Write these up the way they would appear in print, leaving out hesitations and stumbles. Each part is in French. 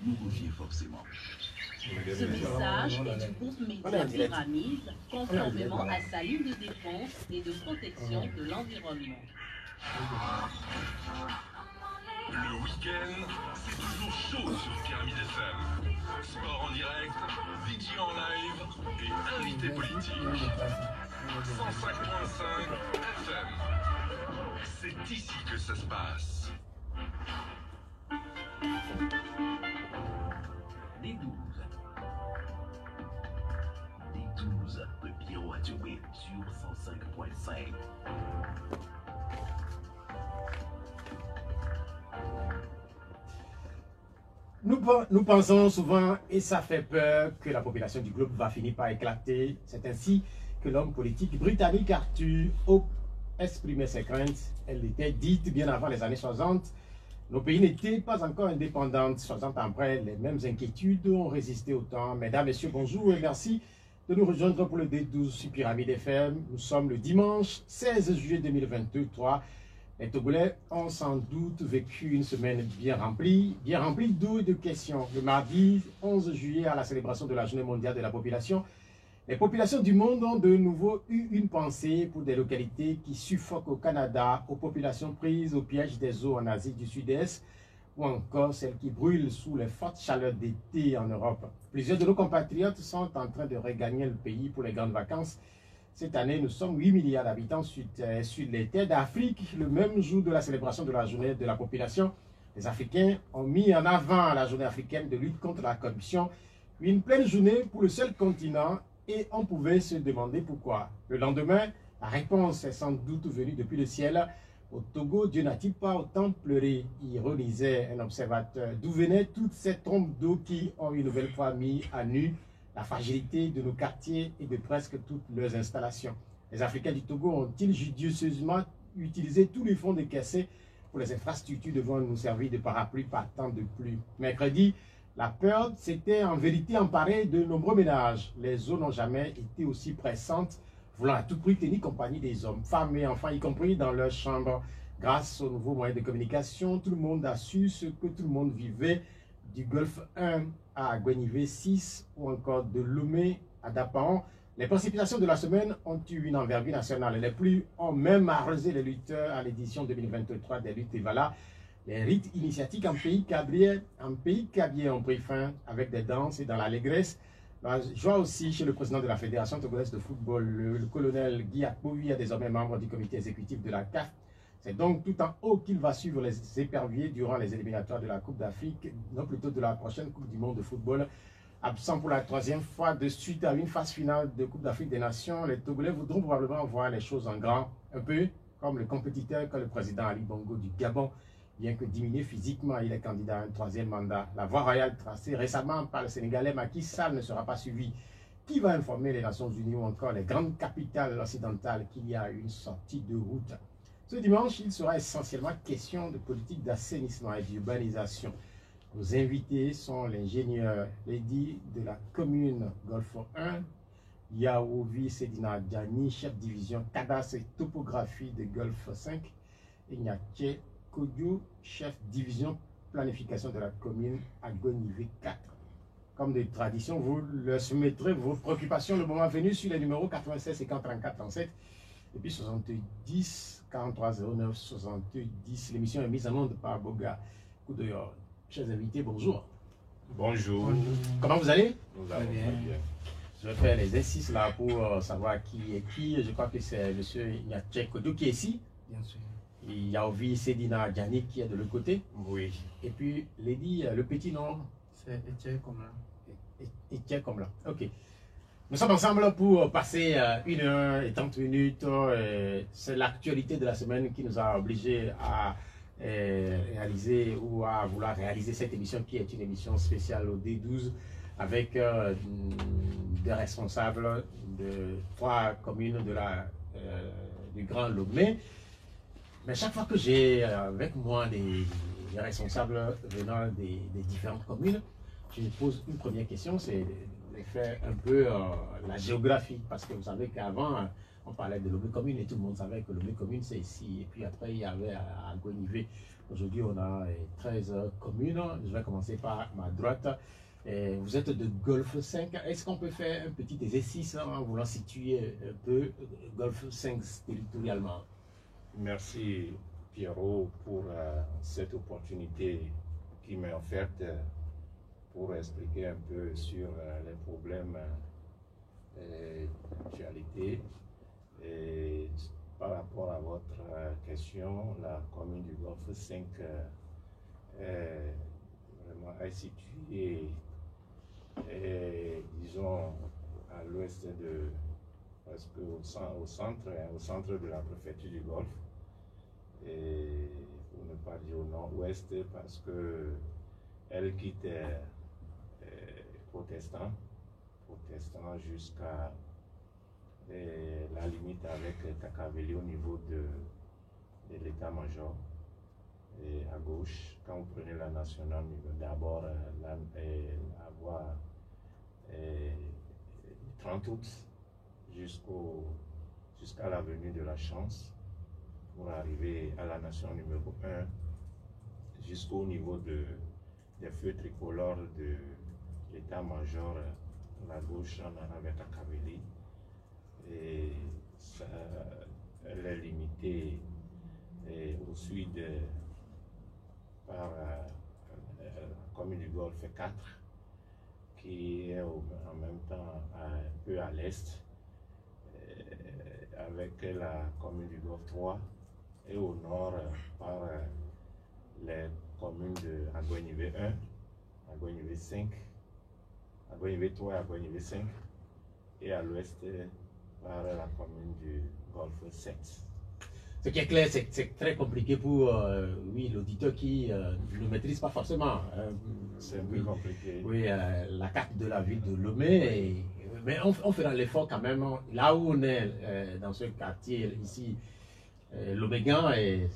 nous revient forcément. Ce message est du groupe Média Pyramide, conformément à sa ligne de défense et de protection de l'environnement. Le week-end, c'est toujours chaud sur Pyramide FM. Sport en direct, DJ en live et invité politique. 105.5 FM. C'est ici que ça se passe. Les 12. Les 12 de Pierrot Adjoué sur 105.5. Nous pensons souvent, et ça fait peur, que la population du globe va finir par éclater. C'est ainsi que l'homme politique britannique Arthur Hope exprimait ses craintes. Elle était dite bien avant les années 60. Nos pays n'étaient pas encore indépendants. 60 ans après, les mêmes inquiétudes ont résisté au temps. Mesdames, Messieurs, bonjour et merci de nous rejoindre pour le D12 sur Pyramide FM. Nous sommes le dimanche 16 juillet 2023. Les Togolais ont sans doute vécu une semaine bien remplie d'eau et de questions. Le mardi 11 juillet, à la célébration de la Journée mondiale de la population, les populations du monde ont de nouveau eu une pensée pour des localités qui suffoquent au Canada, aux populations prises au piège des eaux en Asie du Sud-Est, ou encore celles qui brûlent sous les fortes chaleurs d'été en Europe. Plusieurs de nos compatriotes sont en train de regagner le pays pour les grandes vacances. Cette année, nous sommes 8 milliards d'habitants sur les terres d'Afrique. Le même jour de la célébration de la journée de la population, les Africains ont mis en avant la journée africaine de lutte contre la corruption. Une pleine journée pour le seul continent et on pouvait se demander pourquoi. Le lendemain, la réponse est sans doute venue depuis le ciel. Au Togo, Dieu n'a-t-il pas autant pleuré, ironisait un observateur. D'où venaient toutes ces trompes d'eau qui ont une nouvelle fois mis à nu la fragilité de nos quartiers et de presque toutes leurs installations. Les Africains du Togo ont-ils judicieusement utilisé tous les fonds décaissés pour les infrastructures devant nous servir de parapluie par temps de pluie? Mercredi, la peur s'était en vérité emparée de nombreux ménages. Les eaux n'ont jamais été aussi pressantes, voulant à tout prix tenir compagnie des hommes, femmes et enfants, y compris dans leurs chambres. Grâce aux nouveaux moyens de communication, tout le monde a su ce que tout le monde vivait, du Golfe 1 à Guenivé 6 ou encore de Lomé à Dapaon. Les précipitations de la semaine ont eu une envergure nationale. Les pluies ont même arrosé les lutteurs à l'édition 2023 des luttes Evala. Les rites initiatiques en pays cabier ont pris fin avec des danses et dans l'allégresse. La joie aussi chez le président de la Fédération togolaise de football, le colonel Guy Akpovi, est désormais membre du comité exécutif de la CAF. C'est donc tout en haut qu'il va suivre les éperviers durant les éliminatoires de la Coupe d'Afrique, non plutôt de la prochaine Coupe du Monde de football. Absent pour la troisième fois de suite à une phase finale de Coupe d'Afrique des Nations, les Togolais voudront probablement voir les choses en grand, un peu comme le compétiteur que le président Ali Bongo du Gabon. Bien que diminué physiquement, il est candidat à un troisième mandat. La voie royale tracée récemment par le Sénégalais Macky Sall ne sera pas suivie. Qui va informer les Nations Unies ou encore les grandes capitales occidentales qu'il y a une sortie de route? Ce dimanche, il sera essentiellement question de politique d'assainissement et d'urbanisation. Nos invités sont l'ingénieur Lady de la commune Golfe 1, Yaouvi Sedina Diani, chef division cadastre et topographie de Golfe 5, et Nyaké Kodjo, chef division planification de la commune à Gonivé 4. Comme de tradition, vous leur soumettrez vos préoccupations le moment venu sur les numéros 96 50 34 37 et puis 70 43 09 70. L'émission est mise en onde par Boga Koudoyor. Chers invités, bonjour. Bonjour. Comment vous allez? Nous allons très bien. Je vais faire les exercices là pour savoir qui est qui. Je crois que c'est M. Nyaché Kodjo qui est ici. Bien sûr. Il y a Ovi Sedina Diani qui est de l'autre côté. Oui. Et puis, Lady, le petit nom? C'est Etienne comme là. Etienne comme là. Ok. Nous sommes ensemble pour passer 1 heure et 30 minutes. C'est l'actualité de la semaine qui nous a obligés à réaliser ou à vouloir réaliser cette émission qui est une émission spéciale au D12 avec des responsables de 3 communes de du Grand Lomé. Mais chaque fois que j'ai avec moi des responsables venant des différentes communes, je me pose une première question, c'est de faire un peu la géographie. Parce que vous savez qu'avant, on parlait de Lomé Commune et tout le monde savait que Lomé Commune c'est ici. Et puis après, il y avait à Guenivé. Aujourd'hui, on a 13 communes. Je vais commencer par ma droite. Vous êtes de Golfe 5. Est-ce qu'on peut faire un petit exercice en voulant situer un peu Golfe 5 territorialement? Merci Pierrot pour cette opportunité qui m'est offerte pour expliquer un peu sur les problèmes d'actualité. Et par rapport à votre question, la commune du Golfe 5 est vraiment située, disons, à l'ouest de, presque au centre de la préfecture du Golfe, et pour ne pas dire au nord-ouest, parce que elle quitte Protestant jusqu'à la limite avec Takaveli au niveau de l'état-major. Et à gauche, quand vous prenez la nationale, d'abord la voie 30 août jusqu'à l'avenue de la Chance pour arriver à la nation numéro 1 jusqu'au niveau des feux tricolores de l'état-major à la gauche en allant vers Takaveli. Et ça, elle est limitée au sud par la commune du Golfe 4 qui est en même temps un peu à l'est avec la commune du Golfe 3 et au nord par les communes de Aguenivé 1, Aguenivé 5, Aguenivé 3 et Aguenivé 5 et à l'ouest par la commune du Golfe 7. Ce qui est clair, c'est très compliqué pour oui, l'auditeur qui ne maîtrise pas forcément. C'est un peu compliqué. Oui, la carte de la ville de Lomé. Mais on fera l'effort quand même. Là où on est, dans ce quartier ici, Lomégan,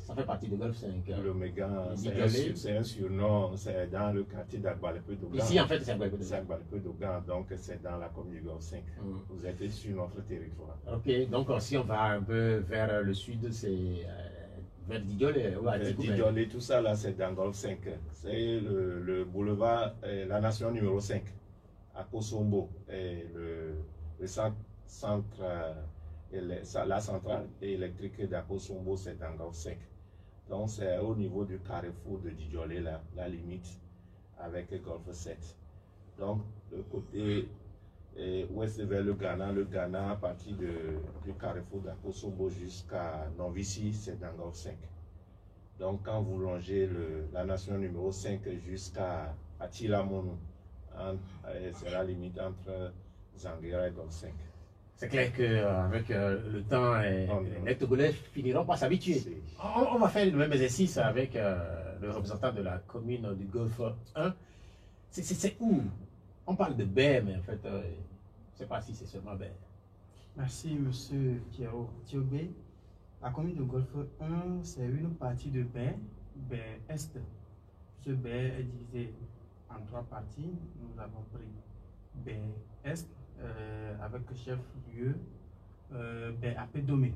ça fait partie de Golfe 5. Lomégan, c'est un surnom, c'est dans le quartier d'Agbalépé-Dogan. Ici, en fait, c'est Agbalépé-Dogan, donc c'est dans la commune du Golfe 5. Vous êtes sur notre territoire. Ok, donc si on va un peu vers le sud, c'est vers Didiolé ou à Didiolé, tout ça là, c'est dans Golfe 5. C'est le boulevard, la nation numéro 5, à Kosombo, et le centre. La centrale électrique d'Akosombo, c'est dans Golfe 5. Donc c'est au niveau du carrefour de Didiolé, la limite avec Golfe 7. Donc le côté ouest vers le Ghana à partir du carrefour d'Akosombo jusqu'à Novici, c'est dans Golfe 5. Donc quand vous longez la nation numéro 5 jusqu'à Atilamonu, c'est la limite entre Zanguera et Golfe 5. C'est clair qu'avec le temps, les Togolais finiront par s'habituer. On va faire le même exercice avec le représentant de la commune du Golfe 1. C'est où? On parle de baie, mais en fait, je ne sais pas si c'est seulement baie. Merci, monsieur Pierrot Thiobé. La commune de Golfe 1, c'est une partie de baie Est. Ce baie est divisé en 3 parties. Nous avons pris baie Est, avec chef-lieu Apé-Domé.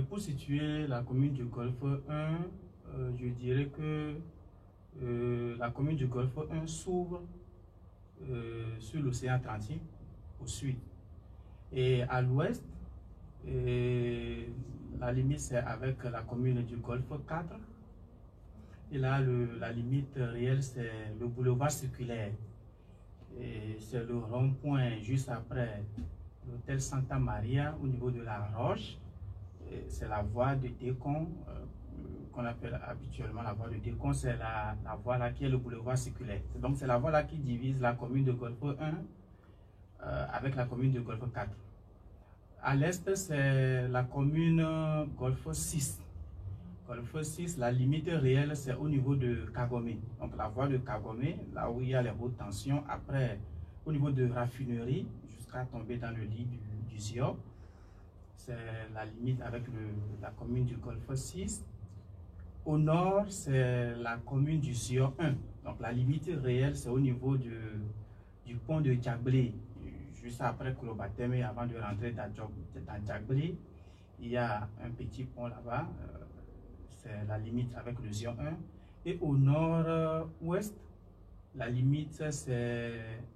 Pour situer la commune du Golfe 1, je dirais que la commune du Golfe 1 s'ouvre sur l'océan Atlantique au sud. Et à l'ouest, la limite c'est avec la commune du Golfe 4. Et là, la limite réelle, c'est le boulevard circulaire. C'est le rond-point juste après l'hôtel Santa Maria au niveau de la Roche. C'est la voie de Décon, qu'on appelle habituellement la voie de Décon. C'est la voie là qui est le boulevard circulaire. Donc c'est la voie là qui divise la commune de Golfe 1 avec la commune de Golfe 4. À l'est, c'est la commune Golfe 6. Golfe 6, la limite réelle, c'est au niveau de Kagomé. Donc la voie de Kagomé, là où il y a les hautes tensions, après, au niveau de raffinerie, jusqu'à tomber dans le lit du Zio. C'est la limite avec la commune du Golfe 6. Au nord, c'est la commune du Zio 1. Donc la limite réelle, c'est au niveau du pont de Diablé, juste après Koulobateme, avant de rentrer dans Djagblé, il y a un petit pont là-bas, c'est la limite avec le Zion 1. Et au nord-ouest, la limite c'est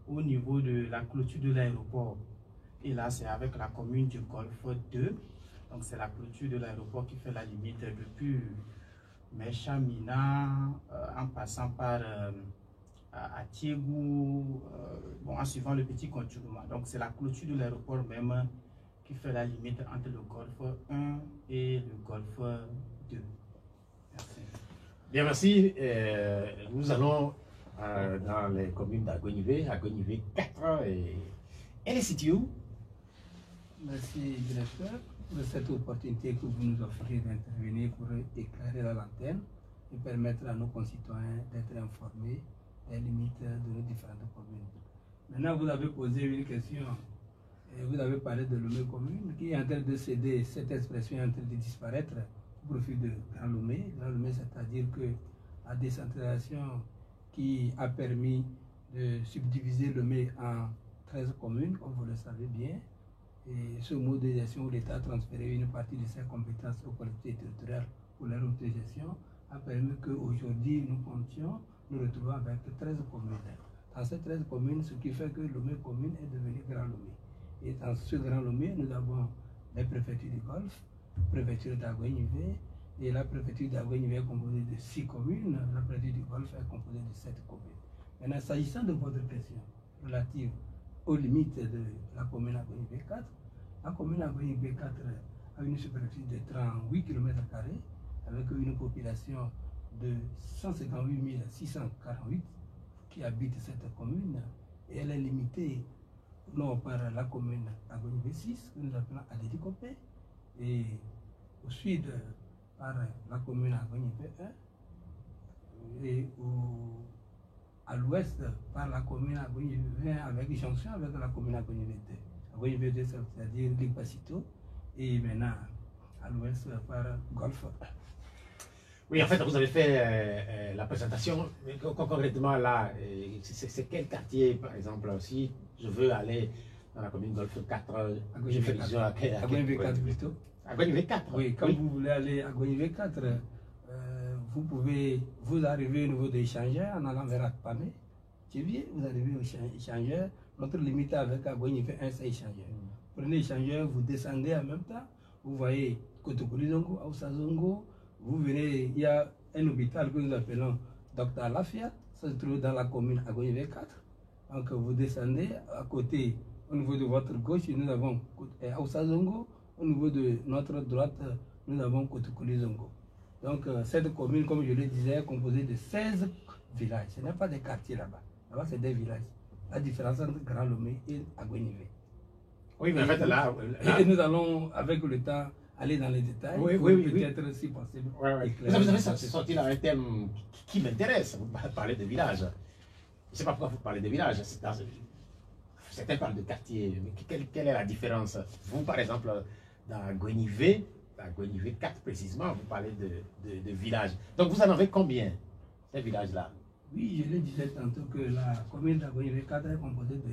au niveau de la clôture de l'aéroport. Et là, c'est avec la commune du Golfe 2. Donc c'est la clôture de l'aéroport qui fait la limite depuis Mechamina, en passant par Atiégou, bon, en suivant le petit contournement. Donc c'est la clôture de l'aéroport même qui fait la limite entre le Golfe 1 et le Golfe 2. Merci. Bien, merci. Nous allons dans les communes d'Agonivé, Agonivé 4. Et elle est située où? Merci, directeur, de cette opportunité que vous nous offrez d'intervenir pour éclairer la lanterne et permettre à nos concitoyens d'être informés des limites de nos différentes communes. Maintenant, vous avez posé une question, et vous avez parlé de Lomé commune, qui est en train de céder, cette expression est en train de disparaître au profit de Grand Lomé. Grand Lomé, c'est-à-dire que la décentralisation qui a permis de subdiviser Lomé en 13 communes, comme vous le savez bien. Et ce mode de gestion où l'État a transféré une partie de ses compétences aux collectivités territoriales pour leur autogestion a permis qu'aujourd'hui nous retrouvons avec 13 communes. Dans ces 13 communes, ce qui fait que Lomé commune est devenue Grand Lomé. Et dans ce Grand Lomé, nous avons les préfectures du Golfe, la préfecture d'Agonivé, et la préfecture d'Agonivé est composée de 6 communes, la préfecture du Golfe est composée de 7 communes. Maintenant, s'agissant de votre question relative aux limites de la commune Agonivé 4, la commune Agonivé 4 a une superficie de 38 km² avec une population de 158 648 qui habitent cette commune, et elle est limitée au nord par la commune Agonivé 6 que nous appelons Adédikopé, et au sud par la commune Agonivé 1, et à l'ouest par la commune Agonivé 20 avec jonction avec la commune Agonivé 2. Agonivé 2, c'est-à-dire Ligbasito, et maintenant à l'ouest par Golfe. Oui, en fait, vous avez fait la présentation. Mais concrètement, là, c'est quel quartier, par exemple, si je veux aller dans la commune Golfe 4, je fais vision à quel Agonivé 4 plutôt. Agonivé 4. Oui, quand vous voulez aller à Agonivé 4, vous pouvez vous arriver au niveau de l'échangeur en allant vers Akpamé. Vous arrivez au échangeur. Notre limite avec Agonivé 1, c'est échangeur. Prenez l'échangeur, vous descendez en même temps. Vous voyez Kotokoulizongo, Aoussazongo. Vous verrez, il y a un hôpital que nous appelons Dr Lafia. Ça se trouve dans la commune Agonivé 4. Donc vous descendez à côté, au niveau de votre gauche, nous avons Aoussazongo. Au niveau de notre droite, nous avons Kotokoulizongo. Donc cette commune, comme je le disais, est composée de 16 villages. Ce n'est pas des quartiers là-bas. Là-bas, c'est des villages. La différence entre Grand Lomé et Agonivé. Oui, mais en fait, là... Et nous allons, avec le temps, aller dans les détails. Oui, peut-être, si possible. Vous avez sorti là un thème qui m'intéresse. Vous parlez de villages. Je ne sais pas pourquoi vous parlez de villages. Certains parlent de quartier. Mais quelle est la différence? Vous, par exemple, dans Agonivé 4 précisément, vous parlez de villages. Donc vous en avez combien, ces villages-là? Oui, je le disais tantôt que la commune d'Agonivé 4 est composée de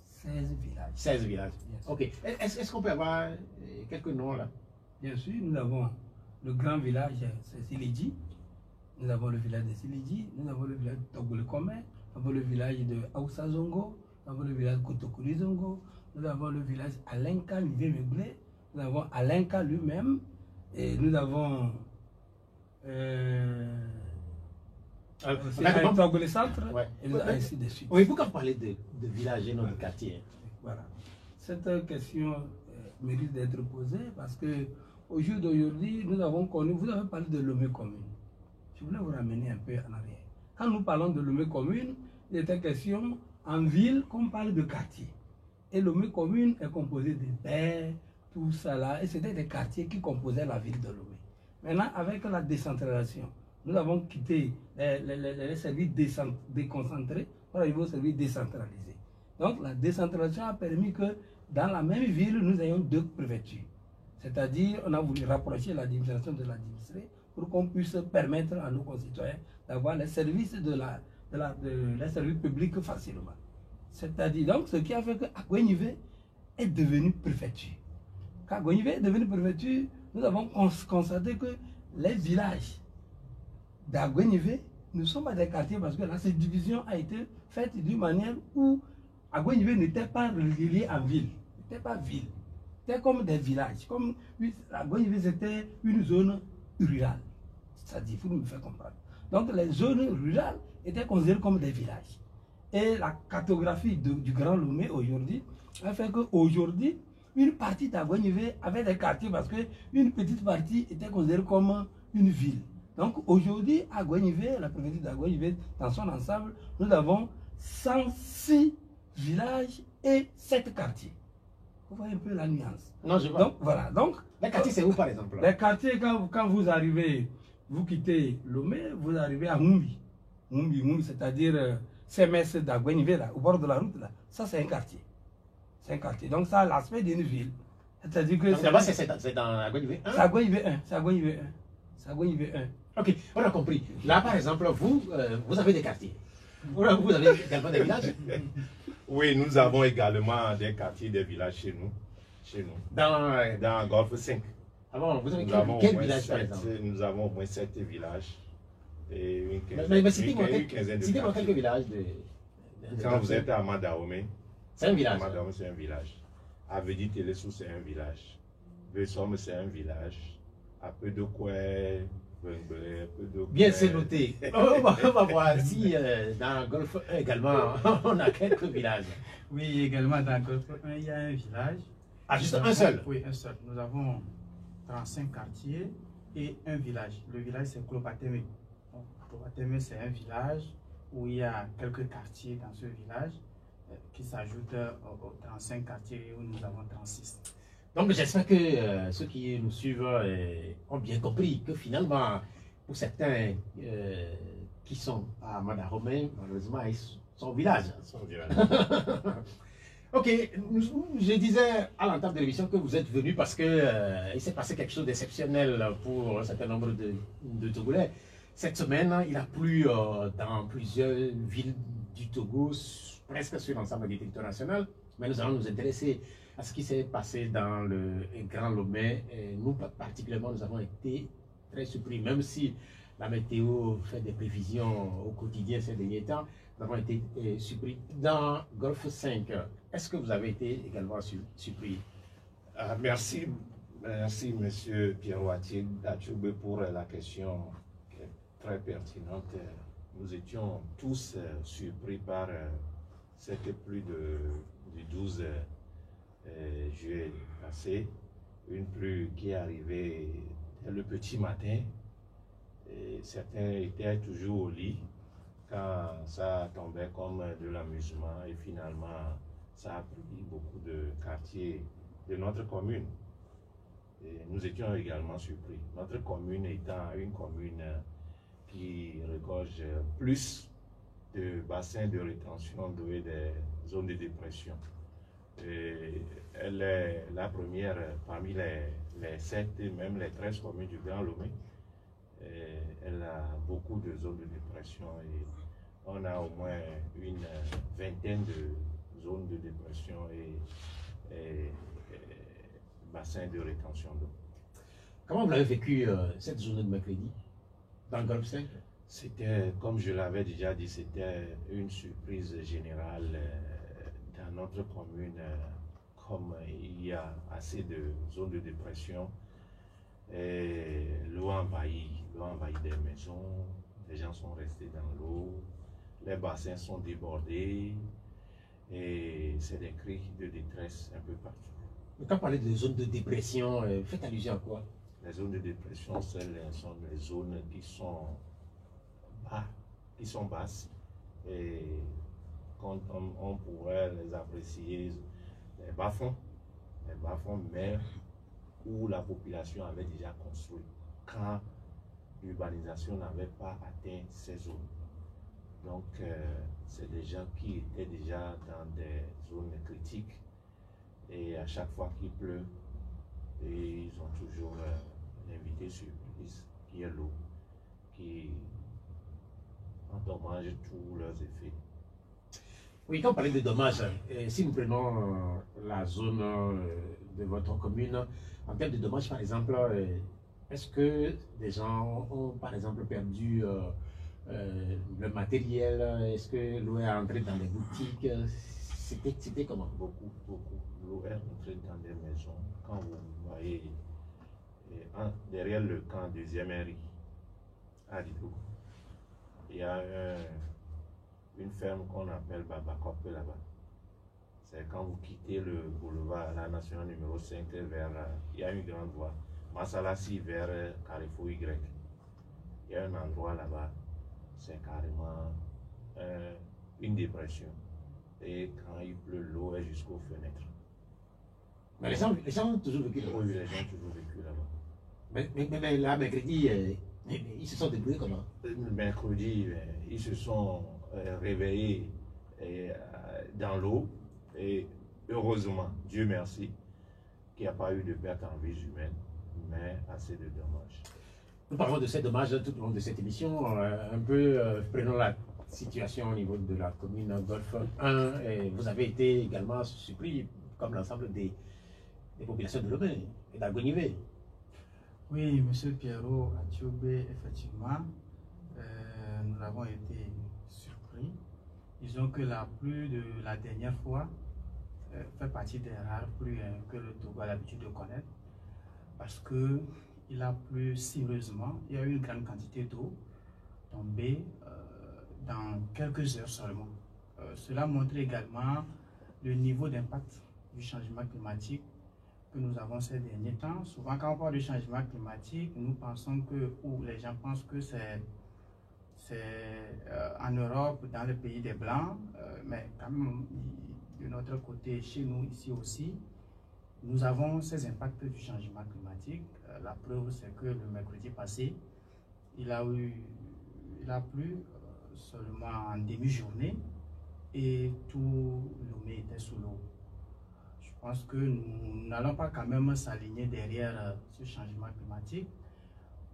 16 villages. 16 villages. Ok. Est-ce qu'on peut avoir quelques noms là? Bien sûr, nous avons le grand village, c'est Silidji. Nous avons le village de Silidji. Nous avons le village de Togolekome. Nous avons le village de Aoussazongo. Nous avons le village de Kotokoulizongo. Nous avons le village Alenka Mivé-Meblé. Nous avons Alenka lui-même. Et nous avons Togolé Centre. Et ainsi de suite. Oui, pourquoi parler de village et non de quartier? Voilà. Cette question mérite d'être posée parce que au jour d'aujourd'hui, nous avons connu, vous avez parlé de Lomé commune. Je voulais vous ramener un peu en arrière. Quand nous parlons de Lomé commune, il était question en ville qu'on parle de quartier. Et Lomé commune est composé de baies, tout ça là, et c'était des quartiers qui composaient la ville de Lomé. Maintenant, avec la décentralisation, nous avons quitté les services déconcentrés pour arriver aux services décentralisés. Donc la décentralisation a permis que dans la même ville, nous ayons 2 préfectures. C'est-à-dire, on a voulu rapprocher l'administration de l'administré pour qu'on puisse permettre à nos concitoyens d'avoir les services les services publics facilement. C'est-à-dire, donc, ce qui a fait que Agouenivé est devenu préfecture. Quand Agouenivé est devenu préfecture, nous avons constaté que les villages d'Agouenivé ne sont pas des quartiers parce que là, cette division a été faite d'une manière où Agouenivé n'était pas relié en ville, n'était pas ville. C'était comme des villages. Comme Agouenivé, c'était une zone rurale. C'est-à-dire, il faut me faire comprendre. Donc, les zones rurales étaient considérées comme des villages. Et la cartographie du Grand Lomé aujourd'hui a fait qu'aujourd'hui, une partie d'Agouenivé avait des quartiers parce qu'une petite partie était considérée comme une ville. Donc aujourd'hui, à Agouenivé, la préfecture d'Agouenivé, dans son ensemble, nous avons 106 villages et 7 quartiers. Vous voyez un peu la nuance. Non, je vois. Donc voilà. Donc, les quartiers, c'est où par exemple? Les quartiers, quand vous arrivez, vous quittez Lomé, vous arrivez à Mumbi. Mumbi, c'est-à-dire CMS d'Agouenivé, au bord de la route, là. Ça, c'est un quartier. C'est un quartier. Donc ça a l'aspect d'une ville. C'est-à-dire que... D'abord, c'est dans Agouenivé 1? C'est Agouenivé 1. C'est Agouenivé 1. C'est Agouenivé 1. Ok, on a compris. Là, par exemple, vous avez des quartiers. Vous avez également des villages? Oui, nous avons également des quartiers, des villages chez nous. Dans Golfe 5. Ah bon, vous avez quel village par exemple? Nous avons au moins 7 villages. Et une Mais quinzaine de citez-moi quelques villages Quand vous êtes à Madaomé, c'est un village. Madaomé, c'est un village. Avedi Télésou, c'est un village. Bessom, c'est un village. À peu de quoi. Bien, c'est noté. On va voir si dans Golfe 1 également, on a quelques villages. Oui, également dans Golfe 1, il y a un village. Ah, juste un seul? Oui, un seul. Nous avons 35 quartiers et un village. Le village, c'est Klobateme. Klobateme, c'est un village où il y a quelques quartiers dans ce village qui s'ajoutent aux 35 quartiers où nous avons 36. Donc j'espère que ceux qui nous suivent ont bien compris que finalement, pour certains qui sont à Madaomé, malheureusement, ils sont au village. Ok, je disais à l'entame de l'émission que vous êtes venu parce que il s'est passé quelque chose d'exceptionnel pour un certain nombre de Togolais. Cette semaine, il a plu dans plusieurs villes du Togo, presque sur l'ensemble du territoire national, mais nous allons nous intéresser à ce qui s'est passé dans le Grand Lomé. Et nous, particulièrement, nous avons été très surpris, même si la météo fait des prévisions au quotidien ces derniers temps, nous avons été surpris. Dans Golfe 5, est-ce que vous avez été également surpris? Merci, monsieur Pierroitier Dachoube, pour la question qui est très pertinente. Nous étions tous surpris par cette pluie du 12 juillet passé, une pluie qui est arrivée dès le petit matin. Et certains étaient toujours au lit quand ça tombait comme de l'amusement et finalement ça a pris beaucoup de quartiers de notre commune. Et nous étions également surpris. Notre commune étant une commune qui regorge plus de bassins de rétention d'eau et des zones de dépression. Et elle est la première parmi les 7 et même les 13 communes du Grand Lomé. Elle a beaucoup de zones de dépression et on a au moins une vingtaine de zones de dépression et bassins de rétention d'eau. Comment vous avez vécu cette journée de mercredi dans le Golfe 5? C'était, comme je l'avais déjà dit, c'était une surprise générale dans notre commune. Comme il y a assez de zones de dépression, l'eau envahit des maisons, les gens sont restés dans l'eau, les bassins sont débordés et c'est des cris de détresse un peu partout. Quand vous parlez de zones de dépression, faites allusion à quoi? Les zones de dépression, ce sont les zones qui sont basses et quand on pourrait les apprécier les bas-fonds, mais où la population avait déjà construit quand l'urbanisation n'avait pas atteint ces zones. Donc, c'est des gens qui étaient déjà dans des zones critiques et à chaque fois qu'il pleut, ils ont toujours l'invité surprise qui est l'eau, qui endommage tous leurs effets. Oui, quand on parlait de dommages, si nous prenons la zone de votre commune, en termes de dommages, par exemple, est-ce que des gens ont, par exemple, perdu le matériel? Est-ce que l'eau est entrée dans les boutiques? C'était comment? Beaucoup. L'eau est entrée dans des maisons. Quand vous voyez derrière le camp de Ziemery, à Lido, il y a une ferme qu'on appelle Babakop là-bas. C'est quand vous quittez le boulevard la nationale numéro 5 vers, il y a une grande voie, Massalassi vers Carrefour Y. Il y a un endroit là-bas, c'est carrément une dépression. Et quand il pleut, l'eau est jusqu'aux fenêtres. Mais les gens ont toujours vécu là-bas. Oui, les gens ont toujours vécu là-bas. Mais là, mercredi, ils se sont débrouillés comment? Mercredi, ils se sont réveillés dans l'eau et heureusement, Dieu merci, qu'il n'y a pas eu de perte en vie humaine, mais assez de dommages. Nous parlons de ces dommages tout au long de cette émission. Un peu, prenons la situation au niveau de la commune Golfe 1. Et vous avez été également surpris, comme l'ensemble des populations de Lomé et d'Algonivé. Oui, M. Pierrot Athiobé, effectivement, nous avons été surpris. Disons que la pluie de la dernière fois fait partie des rares pluies que le Togo a l'habitude de connaître, parce qu'il a plu sérieusement. Il y a eu une grande quantité d'eau tombée dans quelques heures seulement. Cela montre également le niveau d'impact du changement climatique que nous avons ces derniers temps. Souvent, quand on parle de changement climatique, nous pensons que, ou les gens pensent que c'est en Europe, dans le pays des Blancs, mais quand même, de notre côté, chez nous, ici aussi, nous avons ces impacts du changement climatique. La preuve, c'est que le mercredi passé, il a plu seulement en demi-journée et tout Lomé était sous l'eau. Je pense que nous n'allons pas quand même s'aligner derrière ce changement climatique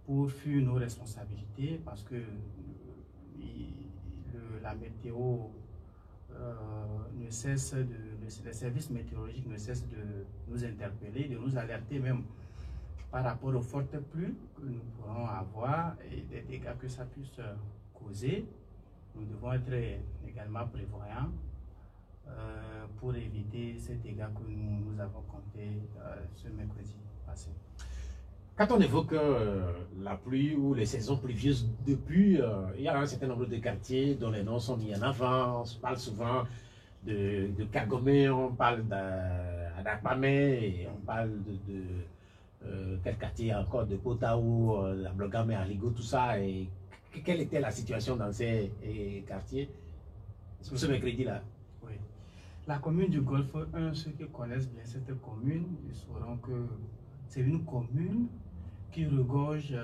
pour fuir nos responsabilités, parce que la météo ne cesse les services météorologiques ne cessent de nous interpeller, de nous alerter même par rapport aux fortes pluies que nous pourrons avoir et des dégâts que ça puisse causer. Nous devons être également prévoyants pour éviter ces dégâts que nous avons comptés ce mercredi passé. Quand on évoque la pluie ou les saisons pluvieuses de pluie, il y a un certain nombre de quartiers dont les noms sont mis en avant. On parle souvent de Kagomé, on parle d'Adakpamé, on parle de quel quartier encore, de Potaou, la Blogame, Aligo, tout ça. Et quelle était la situation dans ces quartiers ce mercredi-là? Oui. La commune du Golfe 1, ceux qui connaissent bien cette commune, ils sauront que c'est une commune qui regorge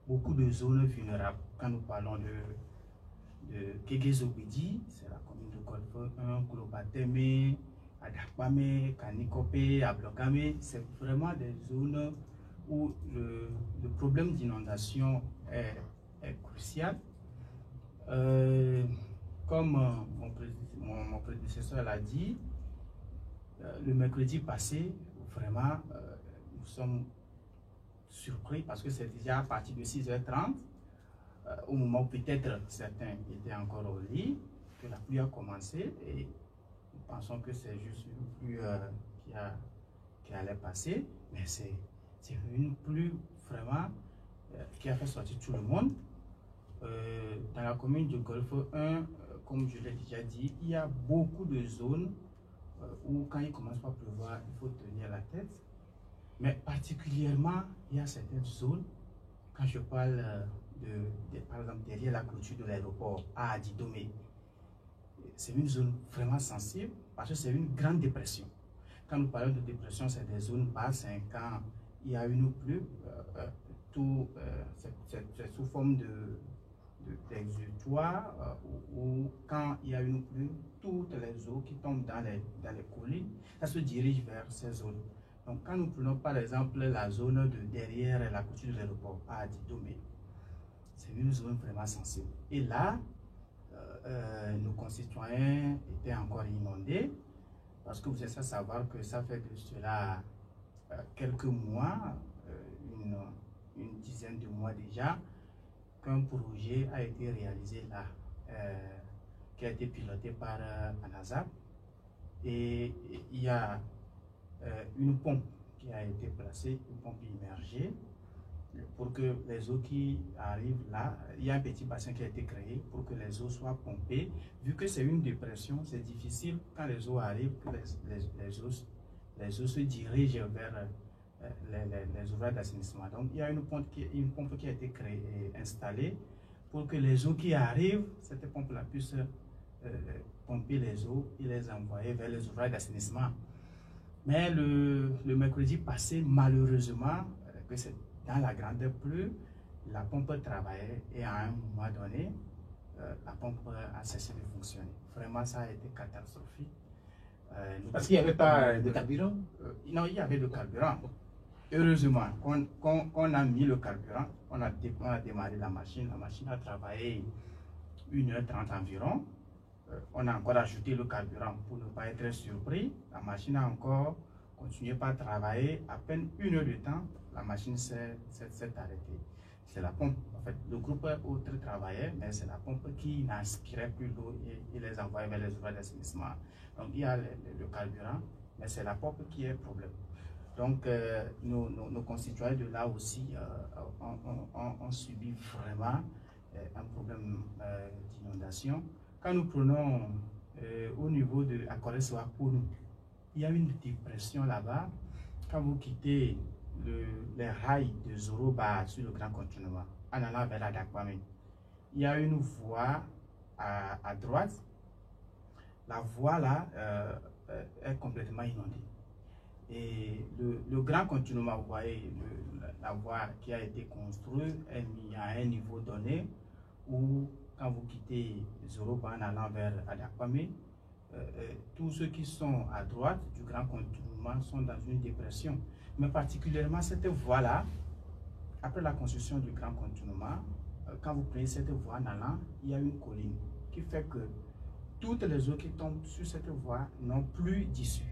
beaucoup de zones vulnérables. Quand nous parlons de Kegezobidi, c'est la commune du Golfe 1, Koulobateme, Adakpame, Kanikope, Ablogame, c'est vraiment des zones où le problème d'inondation est crucial. Comme mon prédécesseur l'a dit, le mercredi passé, vraiment, nous sommes surpris parce que c'est déjà à partir de 6h30, au moment où peut-être certains étaient encore au lit, que la pluie a commencé et nous pensons que c'est juste une pluie qui allait passer, mais c'est une pluie vraiment qui a fait sortir tout le monde. Dans la commune du Golfe 1, comme je l'ai déjà dit, il y a beaucoup de zones où quand il commence à pleuvoir, il faut tenir la tête. Mais particulièrement, il y a certaines zones, quand je parle par exemple derrière la clôture de l'aéroport à Adidomé, c'est une zone vraiment sensible parce que c'est une grande dépression. Quand nous parlons de dépression, c'est des zones basses, quand il y a une pluie, c'est sous forme d'exutoire ou quand il y a une pluie, toutes les eaux qui tombent dans les collines, ça se dirige vers ces zones. Donc quand nous prenons par exemple la zone de derrière la clôture de l'aéroport à Adidomé, c'est une zone vraiment sensible. Et là, nos concitoyens étaient encore inondés, parce que vous êtes à savoir que ça fait de cela quelques mois, une dizaine de mois déjà, qu'un projet a été réalisé là, qui a été piloté par ANASAP, et il y a une pompe qui a été placée, une pompe immergée, pour que les eaux qui arrivent là, il y a un petit bassin qui a été créé pour que les eaux soient pompées. Vu que c'est une dépression, c'est difficile quand les eaux arrivent, que les eaux se dirigent vers les ouvrages d'assainissement. Donc il y a une pompe qui a été créée, installée, pour que les eaux qui arrivent, cette pompe-là puisse pomper les eaux et les envoyer vers les ouvrages d'assainissement. Mais le mercredi passé, malheureusement, que c'est dans la grande pluie, la pompe travaillait et à un moment donné, la pompe a cessé de fonctionner. Vraiment, ça a été catastrophique. Parce qu'il n'y avait pas de carburant? Non, il y avait le carburant. Heureusement, qu'on a mis le carburant, on a démarré la machine a travaillé 1h30 environ. On a encore ajouté le carburant pour ne pas être surpris. La machine a encore continué par travailler. À peine 1 heure de temps, la machine s'est arrêtée. C'est la pompe. En fait, le groupe autre travaillait, mais c'est la pompe qui n'aspirait plus l'eau et les envoyait vers les ouvrages d'assainissement. Donc il y a le carburant, mais c'est la pompe qui est le problème. Donc nos concitoyens de là aussi ont subi vraiment un problème d'inondation. Quand nous prenons au niveau de Akoresoa pour nous, il y a une dépression là-bas. Quand vous quittez les rails de Zoroba sur le grand continuum, en allant vers la Dakwame, il y a une voie à droite. La voie là est complètement inondée. Et le grand continuum, vous voyez, la voie qui a été construite est mise à un niveau donné où, quand vous quittez Zoroba en allant vers Adakwame, tous ceux qui sont à droite du grand continuum sont dans une dépression. Mais particulièrement cette voie-là, après la construction du grand continuum, quand vous prenez cette voie en allant, il y a une colline qui fait que toutes les eaux qui tombent sur cette voie n'ont plus d'issue.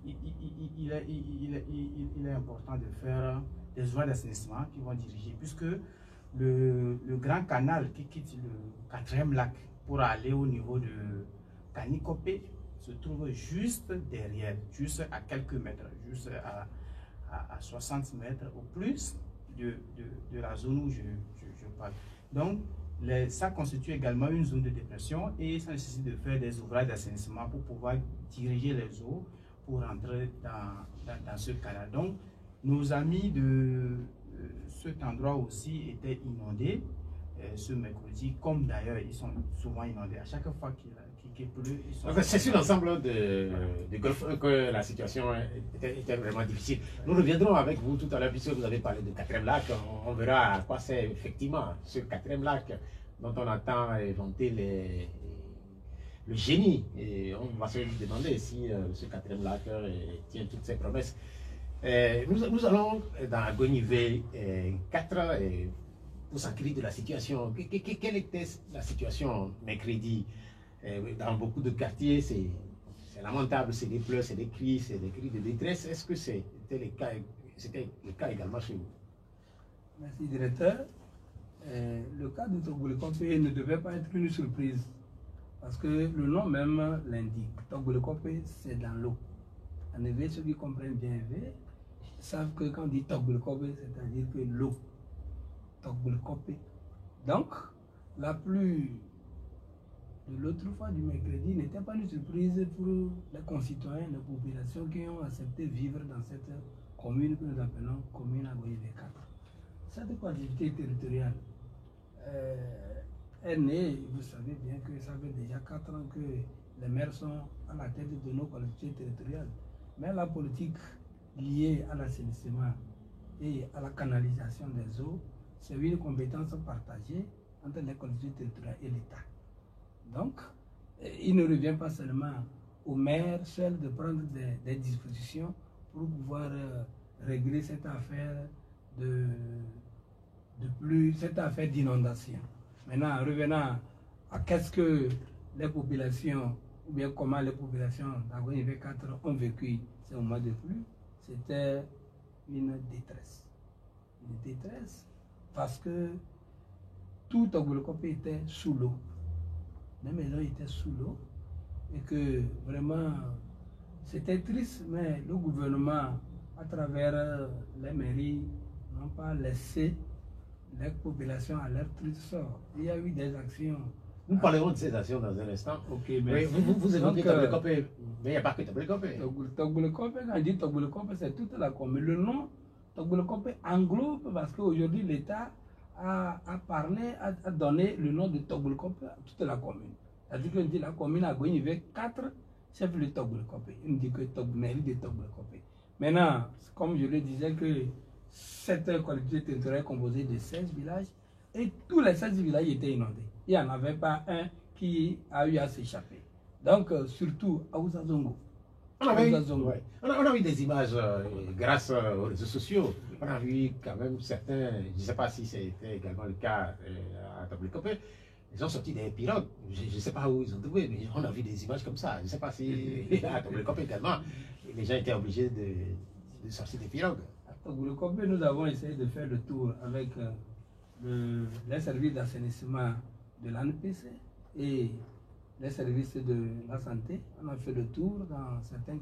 Il est important de faire des ouvrages d'assainissement qui vont diriger, puisque le grand canal qui quitte le 4e lac pour aller au niveau de Kanikopé se trouve juste derrière, juste à quelques mètres, juste à 60 mètres au plus de la zone où je parle. Donc, ça constitue également une zone de dépression et ça nécessite de faire des ouvrages d'assainissement pour pouvoir diriger les eaux pour entrer dans ce canal. Donc, nos amis de cet endroit aussi étaient inondés ce mercredi, comme d'ailleurs ils sont souvent inondés. À chaque fois qu'il pleut, ils sont... C'est sur l'ensemble de Golfe que la situation était vraiment difficile. Nous reviendrons avec vous tout à l'heure, puisque vous avez parlé de 4e lac. On verra à quoi c'est effectivement ce 4e lac dont on attend vanter le génie. Et on va se demander si ce 4e lac tient toutes ses promesses. Nous allons dans Gonivé 4 pour s'enquérir de la situation. Quelle était la situation mercredi? Dans beaucoup de quartiers, c'est lamentable, c'est des pleurs, c'est des cris de détresse. Est-ce que c'était le cas également chez vous? Merci, directeur. Le cas de Togolekopé ne devait pas être une surprise, parce que le nom même l'indique. Togolekopé, c'est dans l'eau. En effet, ceux qui comprennent bien EV savent que quand on dit Togolekopé, c'est-à-dire que l'eau. Togolekopé. Donc, la pluie de l'autre fois du mercredi n'était pas une surprise pour les concitoyens, les populations qui ont accepté de vivre dans cette commune que nous appelons commune à Gonivé 4. Cette collectivité territoriale est née, vous savez bien que ça fait déjà 4 ans que les maires sont à la tête de nos collectivités territoriales. Mais la politique liée à l'assainissement et à la canalisation des eaux, c'est une compétence partagée entre les collectivités territoriales et l'État. Donc, il ne revient pas seulement aux maires seuls de prendre des dispositions pour pouvoir régler cette affaire cette affaire d'inondation. Maintenant, revenant qu'est-ce que les populations, ou bien comment les populations d'Agogne 4 ont vécu ces moments de pluie, c'était une détresse. Une détresse parce que tout Togolokopé était sous l'eau. Les maisons étaient sous l'eau et que vraiment c'était triste, mais le gouvernement, à travers les mairies, n'ont pas laissé les populations à leur triste sort. Il y a eu des actions. Nous parlerons de ces actions dans un instant. Ok, mais vous évoquez Togolokopé, mais il n'y a pas que Togolokopé. Togolokopé, quand on dit Togolokopé, c'est toute la commune. Le nom Togolokopé englobe parce qu'aujourd'hui l'État a parlé, a donné le nom de Togolokopé à toute la commune. C'est-à-dire qu'on dit la commune a gagné 4 chefs de Togolokopé. On dit que mairie de Togolokopé. Maintenant, comme je le disais, que cette collectivité territoriale est composée de 16 villages et tous les 16 villages étaient inondés. Il n'y en avait pas un qui a eu à s'échapper. Donc, surtout à Ouzazongo. On a vu des images grâce aux réseaux sociaux. On a vu quand même certains, je ne sais pas si c'était également le cas à Togolokopé, ils ont sorti des pirogues. Je ne sais pas où ils ont trouvé, mais on a vu des images comme ça. Je ne sais pas si à Togolokopé également, les gens étaient obligés de sortir des pirogues. À Togolokopé, nous avons essayé de faire le tour avec les services d'assainissement de l'ANPC et les services de la santé. On a fait le tour dans certains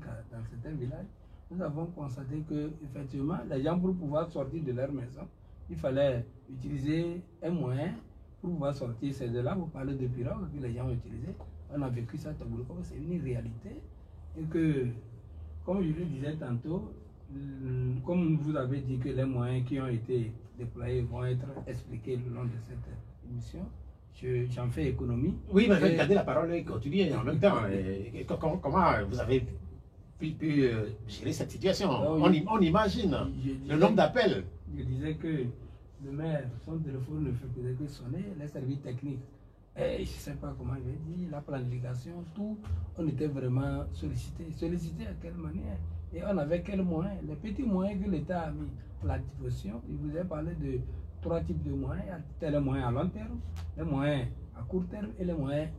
villages. Nous avons constaté que effectivement, les gens, pour pouvoir sortir de leur maison, il fallait utiliser un moyen pour pouvoir sortir. C'est de là vous parlez de pirogues que les gens ont utilisé. On a vécu ça à Togolokopé, c'est une réalité. Et que, comme je le disais tantôt, comme vous avez dit que les moyens qui ont été déployés vont être expliqués le long de cette émission, j'en fais économie. Oui, mais regardez la parole et continuez en même temps. Comment vous avez pu gérer cette situation? On imagine le nombre d'appels. Je disais que le maire, son téléphone ne faisait que sonner, les services techniques. Et je ne sais pas comment je vais dire, la planification, tout, on était vraiment sollicité. Sollicité à quelle manière? Et on avait quels moyens? Les petits moyens que l'État a mis pour la diffusion. Il vous a parlé de 3 types de moyens. Il y a les moyens à long terme, les moyens à court terme et les moyens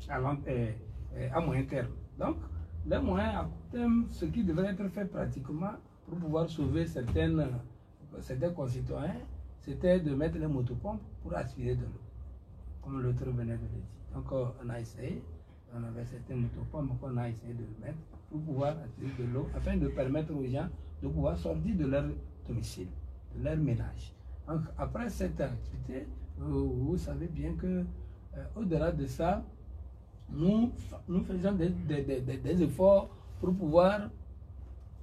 à moyen terme. Donc, les moyens à court terme, ce qui devrait être fait pratiquement pour pouvoir sauver certains concitoyens, c'était de mettre les motopompes pour aspirer de l'eau, comme l'autre venait de le dire. Donc, on a essayé, on avait certaines motopompes qu'on a essayé de mettre pour pouvoir aspirer de l'eau, afin de permettre aux gens de pouvoir sortir de leur domicile, de leur ménage. Donc, après cette activité, vous savez bien que au-delà de ça, nous faisons des efforts pour pouvoir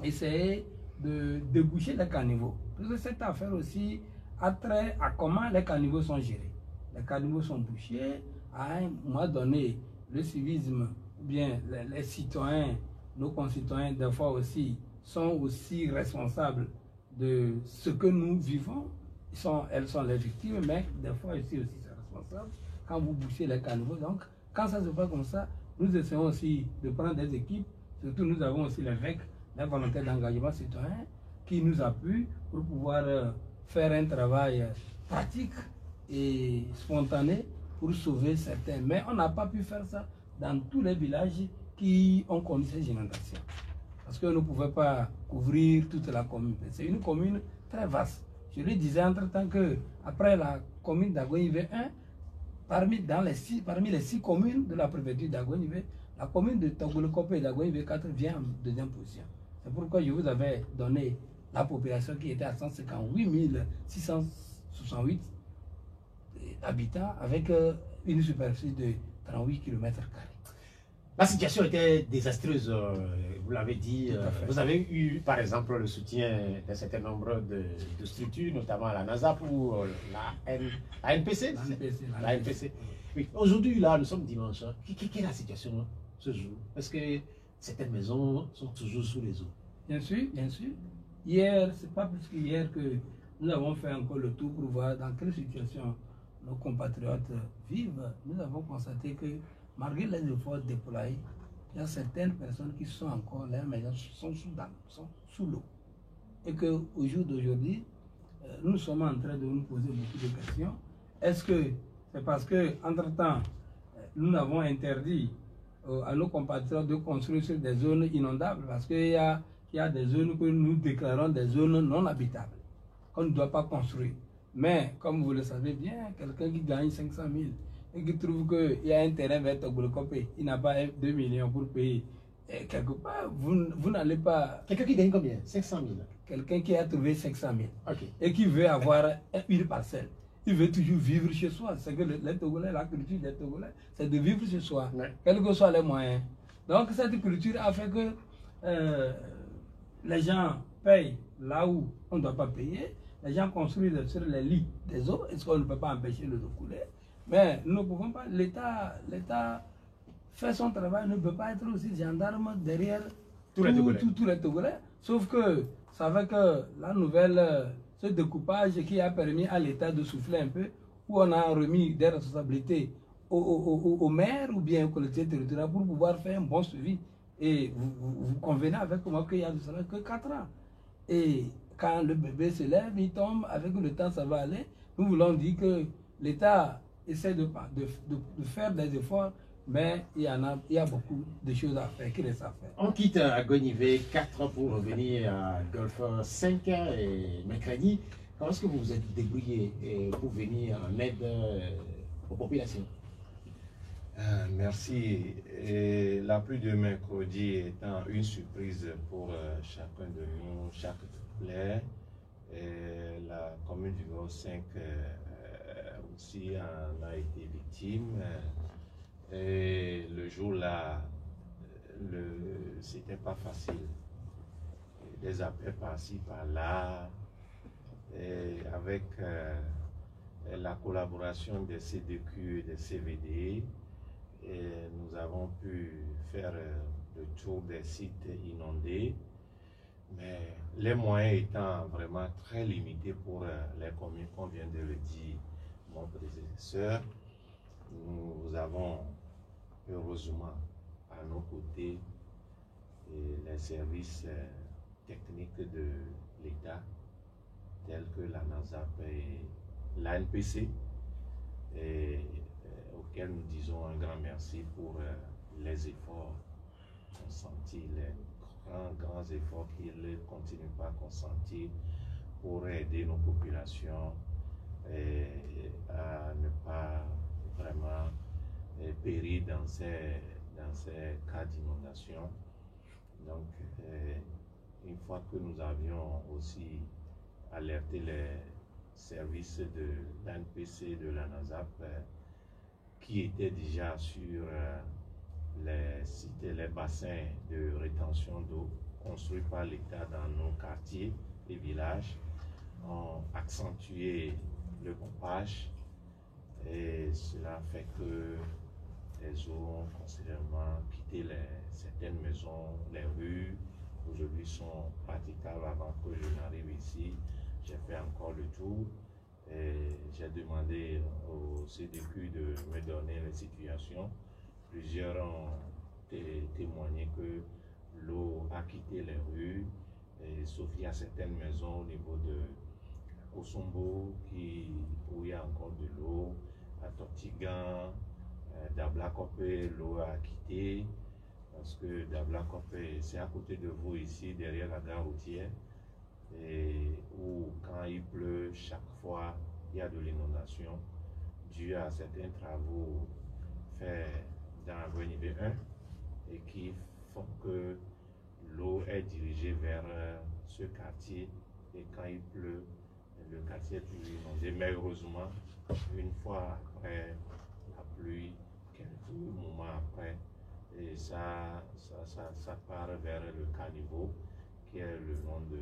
essayer de déboucher les caniveaux. Parce que cette affaire aussi a trait à comment les caniveaux sont gérés. Les caniveaux sont bouchés. À un moment donné, le civisme, ou bien les citoyens, nos concitoyens, des fois aussi, sont aussi responsables de ce que nous vivons. Elles sont les victimes, mais des fois aussi responsables quand vous bouchez les caniveaux. Donc, quand ça se passe comme ça, nous essayons aussi de prendre des équipes. Surtout, nous avons aussi l'évêque, les volontaires d'engagement citoyen, qui nous appuient pour pouvoir faire un travail pratique et spontané pour sauver certains. Mais on n'a pas pu faire ça dans tous les villages qui ont connu ces inondations. Parce que nous ne pouvions pas couvrir toute la commune. C'est une commune très vaste. Je lui disais entre-temps qu'après la commune d'Agogne 1, parmi les 6 communes de la préfecture d'Agogne, la commune de Togolokopé et d'Agogne 4 vient en deuxième position. C'est pourquoi je vous avais donné la population qui était à 158 668 habitants avec une superficie de 38 km². La situation était désastreuse, vous l'avez dit. Vous avez eu, par exemple, le soutien d'un certain nombre de structures, notamment la NASA ou la NPC. La NPC. Oui. Aujourd'hui, là, nous sommes dimanche. Quelle est la situation ce jour? Est-ce que certaines maisons sont toujours sous les eaux? Bien sûr, bien sûr. Hier, c'est pas plus qu'hier que nous avons fait encore le tour pour voir dans quelle situation nos compatriotes vivent. Nous avons constaté que malgré les efforts déployés, il y a certaines personnes qui sont encore, leurs maisons sont sous l'eau. Et qu'au jour d'aujourd'hui, nous sommes en train de nous poser beaucoup de questions. Est-ce que c'est parce que, entre-temps, nous n'avons interdit à nos compatriotes de construire sur des zones inondables parce qu'il y a des zones que nous déclarons des zones non habitables, qu'on ne doit pas construire. Mais, comme vous le savez bien, quelqu'un qui gagne 500 000 et qui trouve qu'il y a un terrain vers Togolokopé, il n'a pas 2 millions pour payer. Et quelque part, vous n'allez pas... Quelqu'un qui gagne combien? 500 000. Quelqu'un qui a trouvé 500 000 Okay. et qui veut avoir une parcelle. Il veut toujours vivre chez soi. C'est que les Togolais, la culture des Togolais, c'est de vivre chez soi, quels que soient les moyens. Donc cette culture a fait que les gens payent là où on ne doit pas payer. Les gens construisent sur les lits des eaux. Est-ce qu'on ne peut pas empêcher l'eau de couler? Mais nous ne pouvons pas. L'État fait son travail, ne peut pas être aussi gendarme derrière tous les Togolais. Sauf que ça fait que la nouvelle, ce découpage qui a permis à l'État de souffler un peu, où on a remis des responsabilités aux maires ou bien aux collectivités territoriales pour pouvoir faire un bon suivi. Et vous convenez avec moi qu'il y a de cela que 4 ans. Et quand le bébé se lève, il tombe, avec le temps ça va aller. Nous voulons dire que l'État essaie de faire des efforts, mais il y a beaucoup de choses à faire, qui reste à faire. On quitte Agonivé 4 pour revenir à Golfe 5 et mercredi. Comment est-ce que vous vous êtes débrouillé pour venir en aide aux populations? Merci. Et la pluie de mercredi étant une surprise pour chacun de nous, chaque plaît. La commune du Golfe 5 aussi en a été victime. Et le jour-là, c'était pas facile. Des appels par-ci, par-là, avec la collaboration des CDQ et des CVD, nous avons pu faire le tour des sites inondés, mais les moyens étant vraiment très limités pour les communes, qu'on vient de le dire, mon prédécesseur, nous avons heureusement à nos côtés les services techniques de l'État, tels que la NASAP et l'ANPC, auxquels nous disons un grand merci pour les efforts consentis, les grands efforts qu'ils ne continuent pas à consentir pour aider nos populations à ne pas vraiment périr dans ces cas d'inondation. Donc, une fois que nous avions aussi alerté les services de l'ANPC, de la NASAP, qui étaient déjà sur les sites, les bassins de rétention d'eau construits par l'État dans nos quartiers et villages, ont accentué le pompage, et cela fait que les eaux ont considérablement quitté certaines maisons, les rues aujourd'hui sont praticables. Avant que je n'arrive ici, j'ai fait encore le tour et j'ai demandé au CDQ de me donner les situations. Plusieurs ont témoigné que l'eau a quitté les rues, sauf qu'il y a certaines maisons au niveau de Kosombo où il y a encore de l'eau, à Tortigan, Dablakopé, l'eau a quitté, parce que Dablakopé, c'est à côté de vous ici, derrière la gare routière, et où quand il pleut, chaque fois, il y a de l'inondation, dû à certains travaux faits dans Agonivé 1, et qui font que l'eau est dirigée vers ce quartier, et quand il pleut, le quartier est toujours inondé. Mais heureusement, une fois après la pluie, quelques moments après, et ça part vers le caniveau, qui est le nom de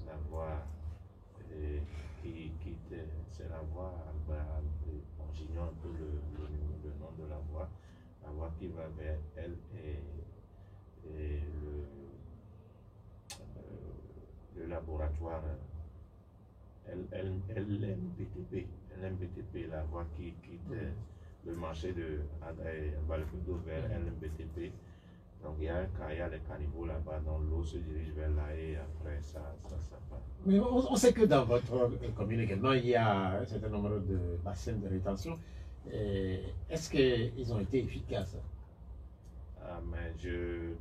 la voie qui quitte, c'est la voie, j'ignore un peu le nom de la voie qui va vers elle et le laboratoire LMBTP, la voie qui quitte le marché de Balfudo vers LMBTP. Donc il y a les caniveaux là-bas, donc l'eau se dirige vers là et après ça part. Mais on sait que dans votre commune également, il y a un certain nombre de bassins de rétention. Est-ce qu'ils ont été efficaces? Ah, mais je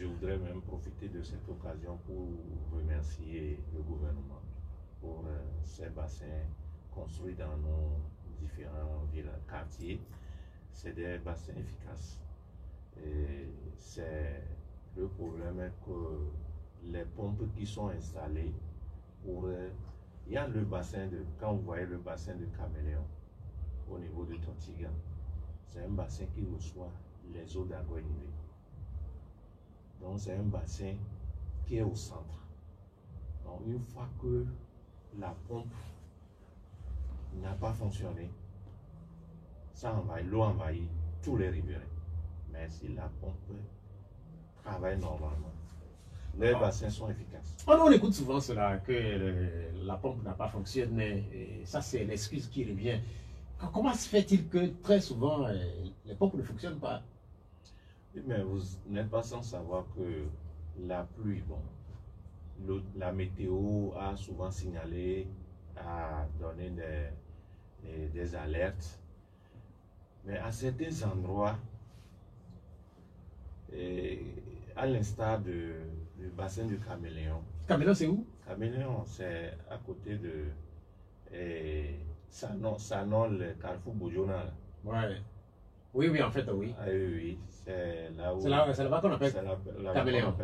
voudrais même profiter de cette occasion pour remercier le gouvernement pour ces bassins construits dans nos différents villes, quartiers. C'est des bassins efficaces. Et c'est le problème est que les pompes qui sont installées pour... il y a le bassin de... Quand vous voyez le bassin de Caméléon, au niveau de Tontiga, c'est un bassin qui reçoit les eaux d'Aguenibé. Donc c'est un bassin qui est au centre. Donc une fois que la pompe n'a pas fonctionné, ça envahit, l'eau envahit tous les riverains. Mais si la pompe travaille normalement, les bassins sont efficaces. On écoute souvent cela, que la pompe n'a pas fonctionné, et ça c'est l'excuse qui revient. Comment se fait-il que très souvent les pompes ne fonctionnent pas? Mais vous n'êtes pas sans savoir que la pluie, bon, la météo a souvent signalé, a donné des alertes. Mais à certains endroits, à l'instar du bassin du Caméléon. Caméléon, c'est où? Caméléon, c'est à côté de Sanon, le carrefour Bojona. Ouais. Oui, en fait, oui. Ah, oui, c'est là où... C'est là-bas qu'on appelle Caméléon.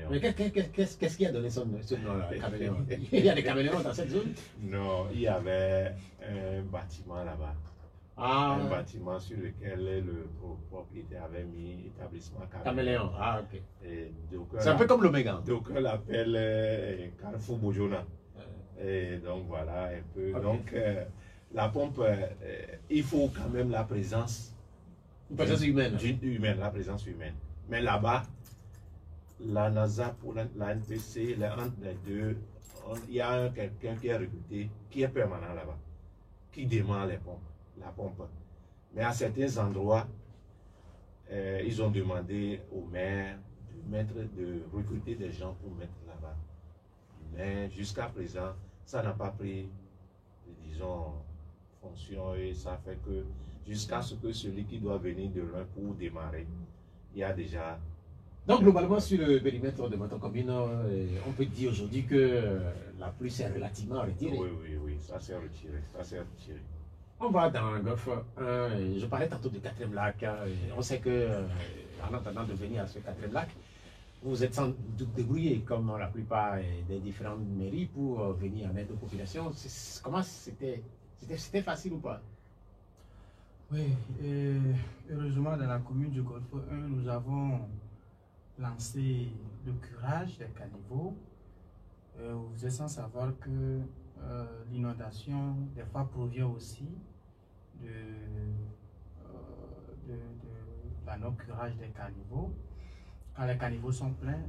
Mais qu'est-ce qui a donné ce nom-là, Caméléon? Il y a des caméléons dans cette zone? Non, il y avait un bâtiment là-bas. Ah. Un bâtiment sur lequel le propriétaire avait mis établissement Caméléon. Ah, ok. C'est un peu comme l'Oméga. Donc on l'appelle Carrefour Bojona. Et donc voilà un peu. Okay. Donc la pompe, il faut quand même la présence. Une présence humaine. La présence humaine. Mais là-bas, la NASA pour la NPC, entre les deux, il y a quelqu'un qui est recruté, qui est permanent là-bas, qui démarre la pompe. Mais à certains endroits, ils ont demandé au maire de recruter des gens pour mettre là-bas. Mais jusqu'à présent, ça n'a pas pris, disons, fonction, et ça fait que jusqu'à ce que celui qui doit venir de loin pour démarrer, il y a déjà... Donc globalement sur le périmètre de votre commune, on peut dire aujourd'hui que la pluie s'est relativement retirée. Oui, ça s'est retiré, On va dans le Golfe 1, je parlais tantôt du 4e lac, on sait que en attendant de venir à ce 4e lac, vous êtes sans doute débrouillé comme la plupart des différentes mairies pour venir en aide aux populations. Comment c'était facile ou pas? Oui, et heureusement dans la commune du Golfe 1, nous avons lancé le curage des caniveaux. Vous êtes sans savoir que l'inondation des fois provient aussi de la non-curage des caniveaux. Quand les caniveaux sont pleins,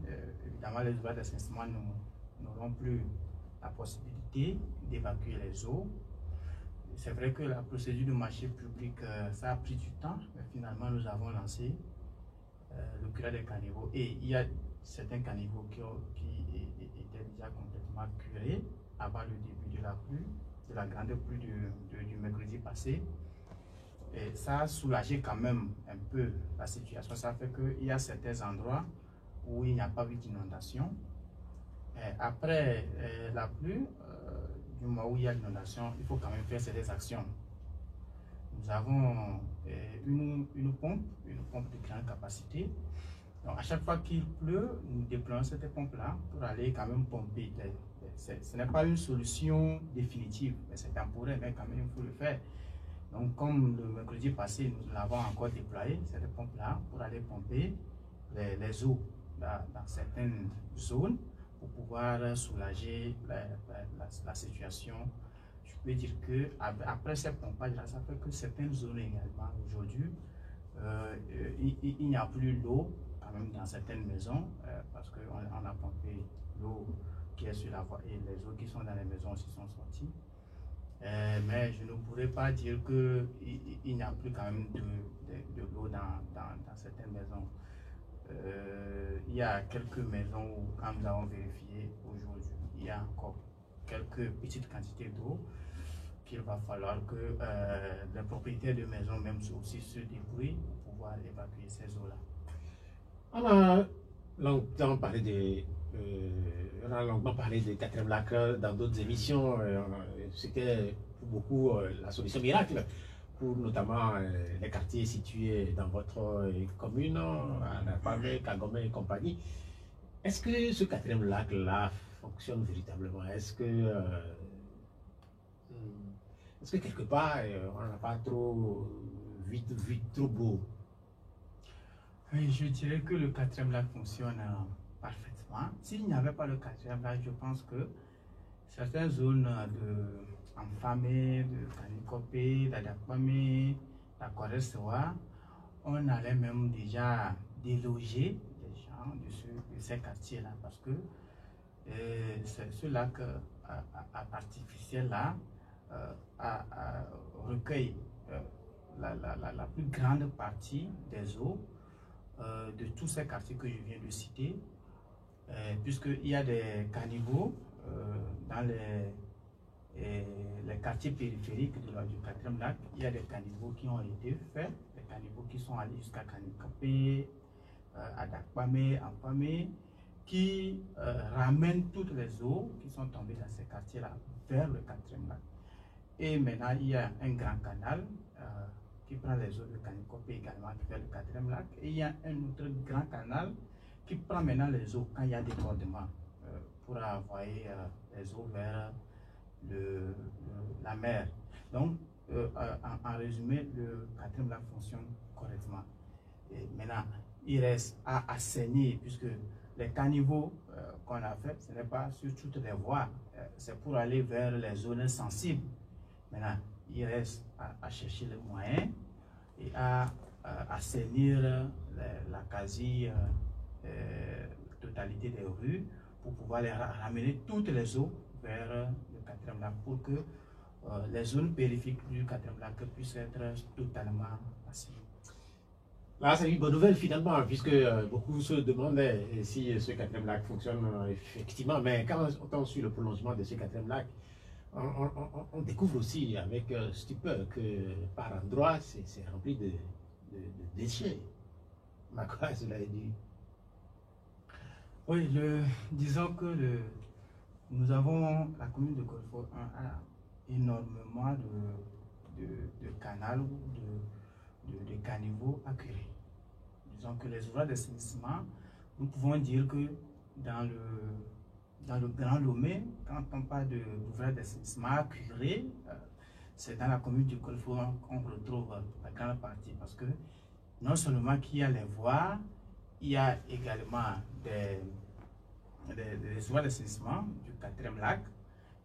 évidemment les ouvriers d'assainissement n'auront plus la possibilité d'évacuer les eaux. C'est vrai que la procédure de marché public, ça a pris du temps, mais finalement nous avons lancé le curage des caniveaux. Et il y a certains caniveaux qui étaient déjà complètement curés avant le début de la pluie, de la grande pluie du mercredi passé. Et ça a soulagé quand même un peu la situation. Ça fait qu'il y a certains endroits où il n'y a pas eu d'inondation. Après la pluie, du moment où il y a l'inondation, il faut quand même faire des actions. Nous avons une pompe de grande capacité. Donc à chaque fois qu'il pleut, nous déployons cette pompe-là pour aller quand même pomper. Ce n'est pas une solution définitive, mais c'est temporaire, mais quand même il faut le faire. Donc comme le mercredi passé, nous l'avons encore déployé, cette pompe-là, pour aller pomper les eaux dans certaines zones pour pouvoir soulager la situation. Je peux dire que après ces pompages-là, ça fait que certaines zones également aujourd'hui, il n'y a plus l'eau quand même dans certaines maisons parce qu'on a pompé l'eau qui est sur la voie et les eaux qui sont dans les maisons aussi sont sorties. Mais je ne pourrais pas dire qu'il n'y a plus quand même de l'eau dans certaines maisons. Il y a quelques maisons où, quand nous avons vérifié aujourd'hui, il y a encore quelques petites quantités d'eau qu'il va falloir que les propriétaires de maisons même aussi se débrouillent pour pouvoir évacuer ces eaux-là. On a longtemps parlé des on a longuement parlé des 4e lacs dans d'autres émissions. C'était pour beaucoup la solution miracle pour notamment les quartiers situés dans votre commune, à Napamé, Kagomé et compagnie. Est-ce que ce 4e lac-là fonctionne véritablement? Est-ce que quelque part, on n'a pas trop vite trop beau? Oui, je dirais que le 4e lac fonctionne parfaitement. S'il n'y avait pas le 4e lac, je pense que certaines zones de Enfamé, de Kanikopé, d'Adakpamé, d'Akoresewa, on allait même déjà déloger les gens de ces quartiers-là parce que ce lac artificiel-là recueille la plus grande partie des eaux de tous ces quartiers que je viens de citer, puisqu'il y a des caniveaux dans les quartiers périphériques du 4e lac. Il y a des caniveaux qui ont été faits, des caniveaux qui sont allés jusqu'à Kanikapé, Adakpamé, Ampamé, qui ramènent toutes les eaux qui sont tombées dans ces quartiers-là vers le 4e lac. Et maintenant, il y a un grand canal qui prend les eaux de Kanikopé également, qui fait le 4e lac. Et il y a un autre grand canal qui prend maintenant les eaux quand il y a débordement pour envoyer les eaux vers la mer. Donc, en résumé, le 4e lac fonctionne correctement. Et maintenant, il reste à assainir, puisque les caniveaux qu'on a fait, ce n'est pas sur toutes les voies, c'est pour aller vers les zones sensibles. Maintenant, il reste à chercher les moyens et à assainir la quasi-totalité des rues pour pouvoir les ramener toutes les eaux vers le 4e lac pour que les zones périphériques du 4e lac puissent être totalement assainies. Là, c'est une bonne nouvelle finalement, puisque beaucoup se demandaient si ce 4e lac fonctionne effectivement. Mais quand on suit le prolongement de ce 4e lac, on découvre aussi avec stupeur que par endroits, c'est rempli de déchets. À quoi cela est dû? Oui, disons que nous avons, la commune de Golfo 1 a énormément de canaux ou de caniveaux à curer. Disons que les ouvrages d'assainissement, nous pouvons dire que dans le Grand Lomé, quand on parle d'ouvrages d'assainissement à curer, c'est dans la commune du Golfo qu'on retrouve la grande partie, parce que non seulement qu'il y a les voies, il y a également des ouvrages d'assainissement du 4e lac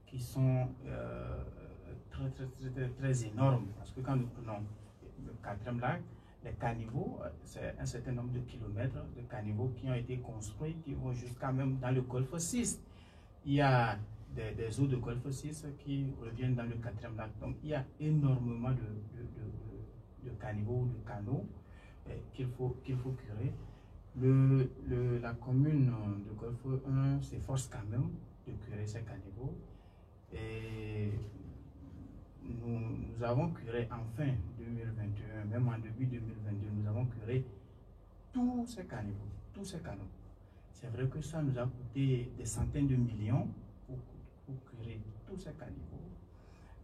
qui sont très énormes, parce que quand nous prenons le 4e lac, les caniveaux, c'est un certain nombre de kilomètres de caniveaux qui ont été construits, qui vont jusqu'à même dans le Golfe 6. Il y a des eaux de Golfe 6 qui reviennent dans le 4e lac. Donc il y a énormément de caniveaux ou de canaux qu'il faut curer. La commune de Golfe 1 s'efforce quand même de curer ces caniveaux. Et nous avons curé en fin 2021, même en début 2022, nous avons curé tous ces caniveaux, tous ces canaux. C'est vrai que ça nous a coûté des centaines de millions pour curer tous ces caniveaux.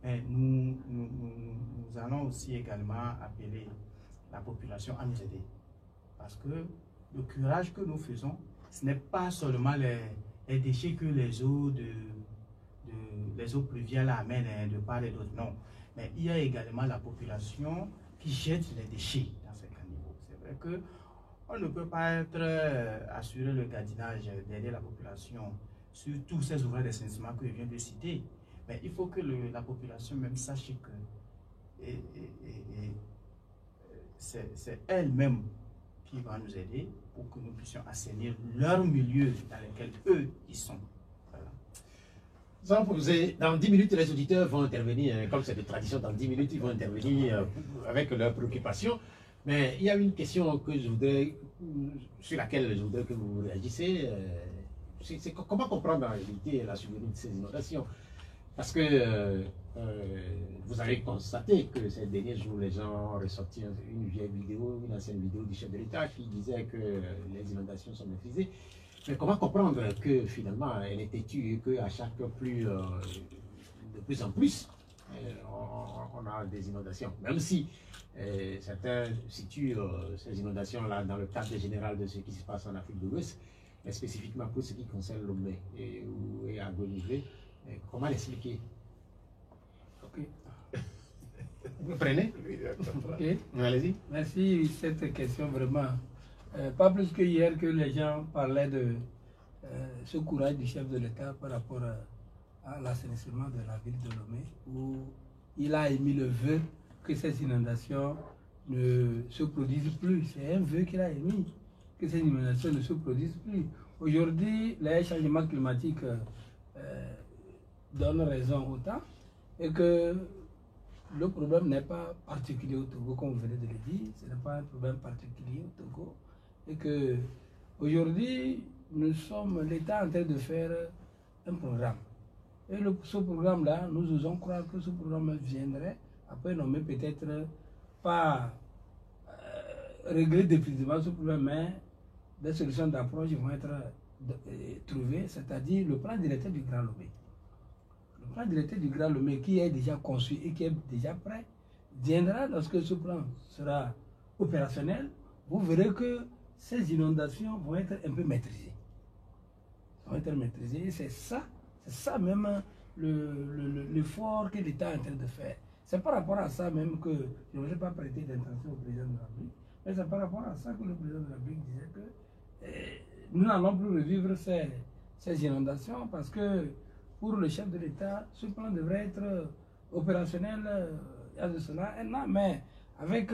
Mais nous allons aussi également appeler la population à nous aider. Parce que le curage que nous faisons, ce n'est pas seulement les déchets que les eaux pluviales amènent de part et d'autre, non. Mais il y a également la population qui jette les déchets dans ces caniveaux. C'est vrai qu'on ne peut pas assurer le gardiennage, d'aider la population sur tous ces ouvrages d'assainissement que je viens de citer. Mais il faut que la population même sache que c'est elle-même qui va nous aider pour que nous puissions assainir leur milieu dans lequel eux ils sont. Sans poser, dans 10 minutes, les auditeurs vont intervenir, comme c'est de tradition, dans 10 minutes, ils vont intervenir avec leurs préoccupations. Mais il y a une question que sur laquelle je voudrais que vous réagissiez. C'est comment comprendre en réalité la survenue de ces inondations? Parce que vous avez constaté que ces derniers jours, les gens ont ressorti une vieille vidéo, une ancienne vidéo du chef de l'État qui disait que les inondations sont maîtrisées. Mais comment comprendre que finalement elle est têtue et qu'à chaque pluie, de plus en plus, on a des inondations. Même si certains situent ces inondations-là dans le cadre général de ce qui se passe en Afrique de l'Ouest, mais spécifiquement pour ce qui concerne Lomé et Agonigé, comment l'expliquer? Ok. Vous prenez? Ok. Allez-y. Merci cette question vraiment. Pas plus que hier que les gens parlaient de ce courage du chef de l'État par rapport à l'assainissement de la ville de Lomé, où il a émis le vœu que ces inondations ne se produisent plus. C'est un vœu qu'il a émis, que ces inondations ne se produisent plus. Aujourd'hui, les changements climatiques donnent raison au temps et que le problème n'est pas particulier au Togo, comme vous venez de le dire, ce n'est pas un problème particulier au Togo, et que aujourd'hui, nous sommes l'État en train de faire un programme. Et ce programme-là, nous osons croire que ce programme viendrait, après nommer peut-être pas régler définitivement ce problème, mais des solutions d'approche vont être trouvées, c'est-à-dire le plan directeur du Grand Lomé. Le plan directeur du Grand Lomé qui est déjà conçu et qui est déjà prêt, viendra lorsque ce plan sera opérationnel. Vous verrez que ces inondations vont être un peu maîtrisées. Vont être maîtrisées et c'est ça même l'effort que l'État est en train de faire. C'est par rapport à ça même que je ne voulais pas prêter d'intention au président de la République, mais c'est par rapport à ça que le président de la République disait que nous n'allons plus revivre ces inondations parce que pour le chef de l'État, ce plan devrait être opérationnel il y a de cela un an, mais avec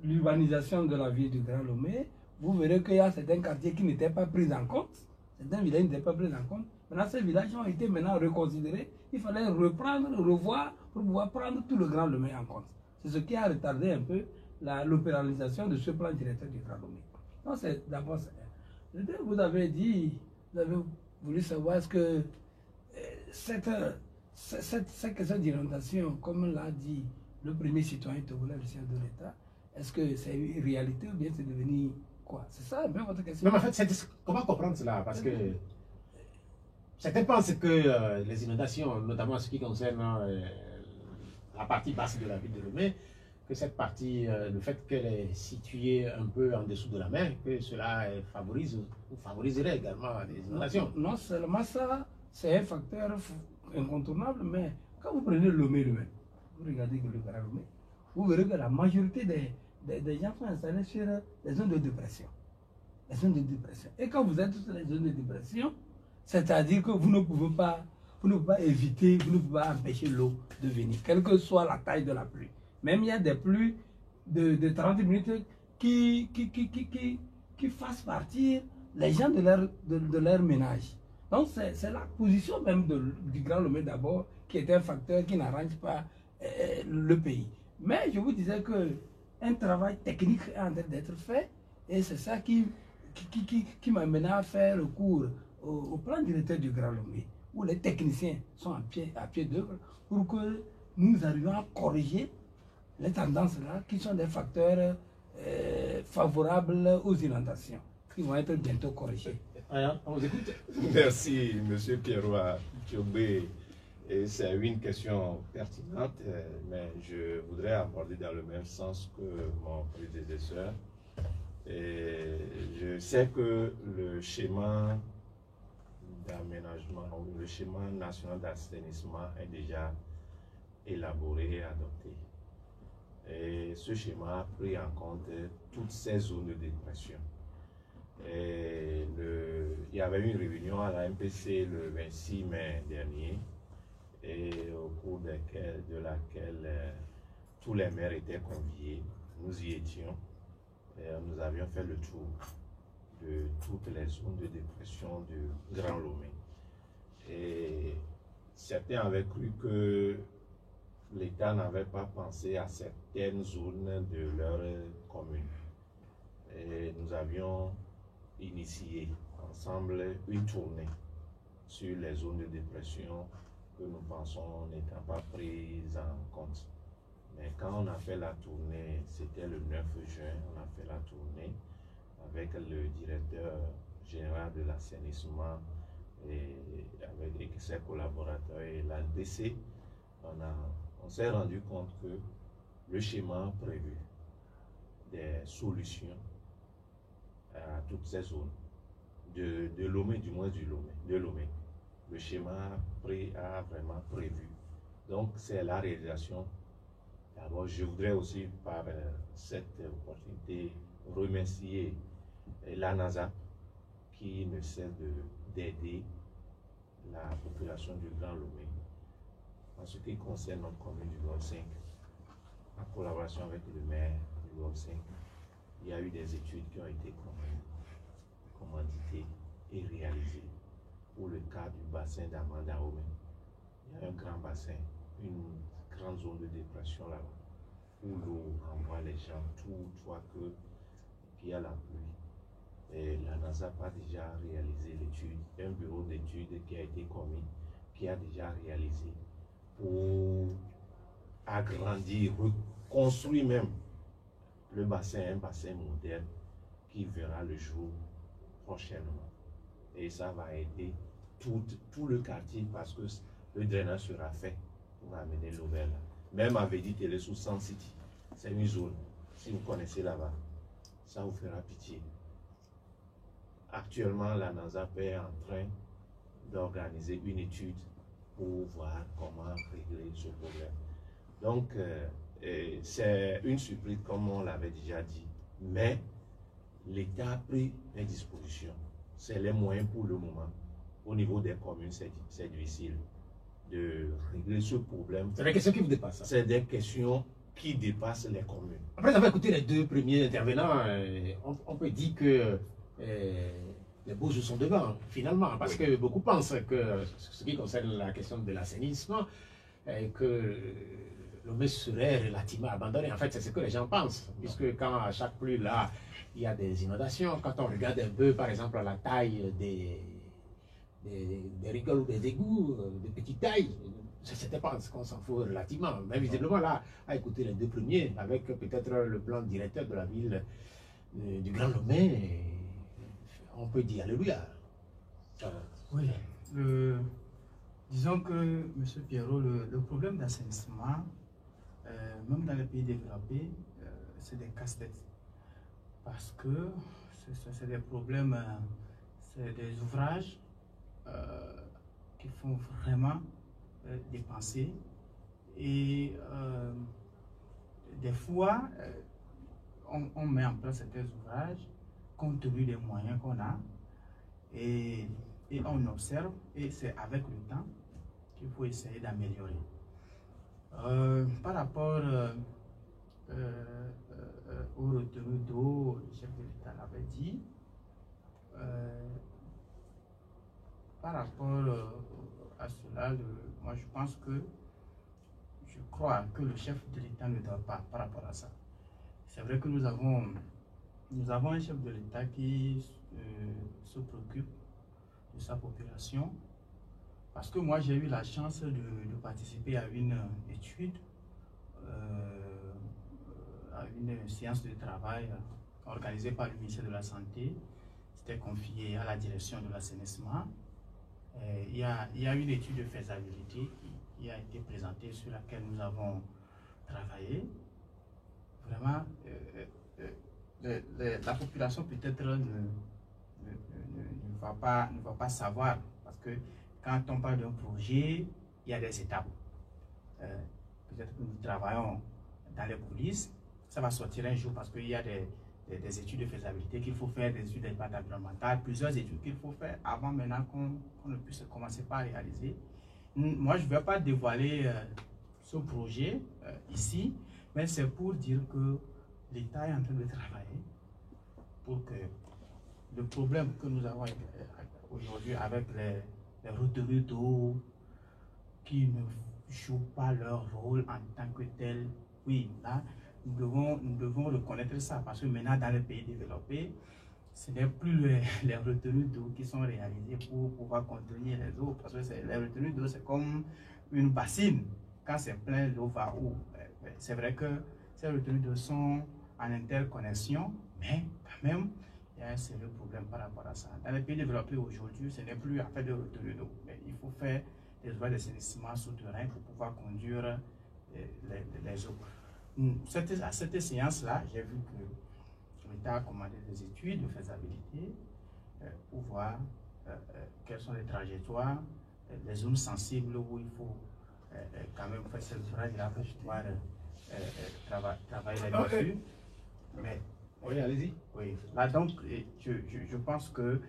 l'urbanisation de la ville du Grand Lomé, vous verrez qu'il y a certains quartiers qui n'étaient pas pris en compte, certains villages n'étaient pas pris en compte. Maintenant, ces villages ont été maintenant reconsidérés. Il fallait reprendre, revoir pour pouvoir prendre tout le Grand Lomé en compte. C'est ce qui a retardé un peu l'opéralisation de ce plan directeur du Grand Lomé. Donc, c'est d'abord ça. Vous avez dit, vous avez voulu savoir est-ce que cette question d'inondation, comme l'a dit le premier citoyen togolais, le chef de l'État, est-ce que c'est une réalité ou bien c'est devenu quoi? C'est ça un peu votre question? Non, en fait, comment comprendre cela? Parce que certains pensent que les inondations, notamment ce qui concerne la partie basse de la ville de Lomé, que cette partie, le fait qu'elle est située un peu en dessous de la mer, que cela favorise ou favoriserait également les inondations. Non seulement ça, c'est un facteur incontournable, mais quand vous prenez Lomé lui-même, vous regardez le Grand Lomé, vous verrez que la majorité des gens sont installés sur les zones de dépression. Les zones de dépression. Et quand vous êtes sur les zones de dépression, c'est-à-dire que vous ne pouvez pas éviter, vous ne pouvez pas empêcher l'eau de venir, quelle que soit la taille de la pluie. Même il y a des pluies de 30 minutes qui fassent partir les gens de leur ménage. Donc c'est la position même du Grand Lomé d'abord qui est un facteur qui n'arrange pas le pays. Mais je vous disais qu'un travail technique est en train d'être fait et c'est ça qui m'a mené à faire recours au plan directeur du Grand Lomé, où les techniciens sont à pied d'œuvre pour que nous arrivions à corriger les tendances là qui sont des facteurs favorables aux inondations qui vont être bientôt corrigés. On vous écoute. Merci, M. Pierrot Thiobé. C'est une question pertinente, mais je voudrais aborder dans le même sens que mon prédécesseur. Et je sais que le schéma d'aménagement ou le schéma national d'assainissement est déjà élaboré et adopté. Et ce schéma a pris en compte toutes ces zones de dépression. Et il y avait une réunion à la MPC le 26 mai dernier, et au cours de laquelle tous les maires étaient conviés. Nous y étions. Et nous avions fait le tour de toutes les zones de dépression du Grand Lomé. Et certains avaient cru que l'État n'avait pas pensé à certaines zones de leur commune. Et nous avions initié ensemble une tournée sur les zones de dépression que nous pensons n'étant pas prises en compte. Mais quand on a fait la tournée, c'était le 9 juin, on a fait la tournée avec le directeur général de l'assainissement et avec ses collaborateurs et l'ANPC, on s'est rendu compte que le schéma prévu des solutions à toutes ces zones, de Lomé, du moins de Lomé. Le schéma a vraiment prévu. Donc, c'est la réalisation. D'abord, je voudrais aussi, par cette opportunité, remercier la NASA qui ne cesse d'aider la population du Grand Lomé. En ce qui concerne notre commune du Golfe 5, en collaboration avec le maire du Golfe 5, il y a eu des études qui ont été commanditées et réalisées pour le cas du bassin d'Amanda-Omé. Il y a un grand bassin, une grande zone de dépression là-bas, où l'eau envoie les gens tout fois qu'il y a la pluie. Et la NASA a déjà réalisé l'étude, un bureau d'études qui a été commis, qui a déjà réalisé pour agrandir, reconstruire même le bassin, un bassin moderne qui verra le jour prochainement. Et ça va aider tout le quartier parce que le drainage sera fait pour amener l'eau vers là. Même à Védi Télé sous San City, c'est une zone, si vous connaissez là-bas, ça vous fera pitié. Actuellement, la NASA est en train d'organiser une étude pour voir comment régler ce problème. Donc, c'est une surprise comme on l'avait déjà dit, mais l'État a pris les dispositions. C'est les moyens pour le moment. Au niveau des communes, c'est difficile de régler ce problème. C'est des questions qui vous dépassent. C'est des questions qui dépassent les communes. Après avoir écouté les deux premiers intervenants, on peut dire que les beaux jours sont devant, finalement, parce que beaucoup pensent que ce qui concerne la question de l'assainissement, que Lomé serait relativement abandonné. En fait, c'est ce que les gens pensent, puisque quand à chaque pluie, là, il y a des inondations. Quand on regarde un peu, par exemple, la taille des rigoles ou des égouts de petite taille, c'était pas ce qu'on s'en fout relativement. Mais visiblement, là, à écouter les deux premiers, avec peut-être le plan directeur de la ville du Grand Lomé, on peut dire alléluia. Oui, disons que, M. Pierrot, le problème d'assainissement, même dans les pays développés, c'est des casse-têtes. Parce que c'est des problèmes, c'est des ouvrages qui font vraiment dépenser. Et des fois, on met en place certains ouvrages compte tenu des moyens qu'on a. Et on observe, et c'est avec le temps qu'il faut essayer d'améliorer. Par rapport au retenue d'eau, le chef de l'État l'avait dit, par rapport à cela, moi je pense que, je crois que le chef de l'État ne doit pas par rapport à ça. C'est vrai que nous avons un chef de l'État qui se préoccupe de sa population, parce que moi j'ai eu la chance de participer à une étude, à une séance de travail organisée par le ministère de la Santé. C'était confié à la direction de l'assainissement. Il y a une étude de faisabilité qui a été présentée, sur laquelle nous avons travaillé. Vraiment, la population peut-être ne va pas savoir, parce que quand on parle d'un projet, il y a des étapes. Peut-être que nous travaillons dans les coulisses, ça va sortir un jour parce qu'il y a des études de faisabilité qu'il faut faire, des études d'impact environnemental, plusieurs études qu'il faut faire avant maintenant qu'on ne puisse commencer par réaliser. Moi, je ne vais pas dévoiler ce projet ici, mais c'est pour dire que l'État est en train de travailler pour que le problème que nous avons aujourd'hui avec les retenues d'eau qui ne jouent pas leur rôle en tant que tel, oui, là, nous devons reconnaître ça, parce que maintenant dans les pays développés, ce n'est plus les retenues d'eau qui sont réalisées pour pouvoir contenir les eaux, parce que les retenues d'eau, c'est comme une bassine. Quand c'est plein, l'eau va où? C'est vrai que ces retenues d'eau sont en interconnexion, mais quand même, il y a un sérieux problème par rapport à ça. Dans les pays développés aujourd'hui, ce n'est plus à faire de retenue d'eau, mais il faut faire des ouvrages d'assainissement souterrains pour pouvoir conduire les eaux. À cette séance-là, j'ai vu que l'État a commandé des études de faisabilité pour voir quelles sont les trajectoires, les zones sensibles où il faut quand même faire ce ouvrage-là pour pouvoir travailler là-dessus. Mais oui, allez-y. Oui, là donc, je pense que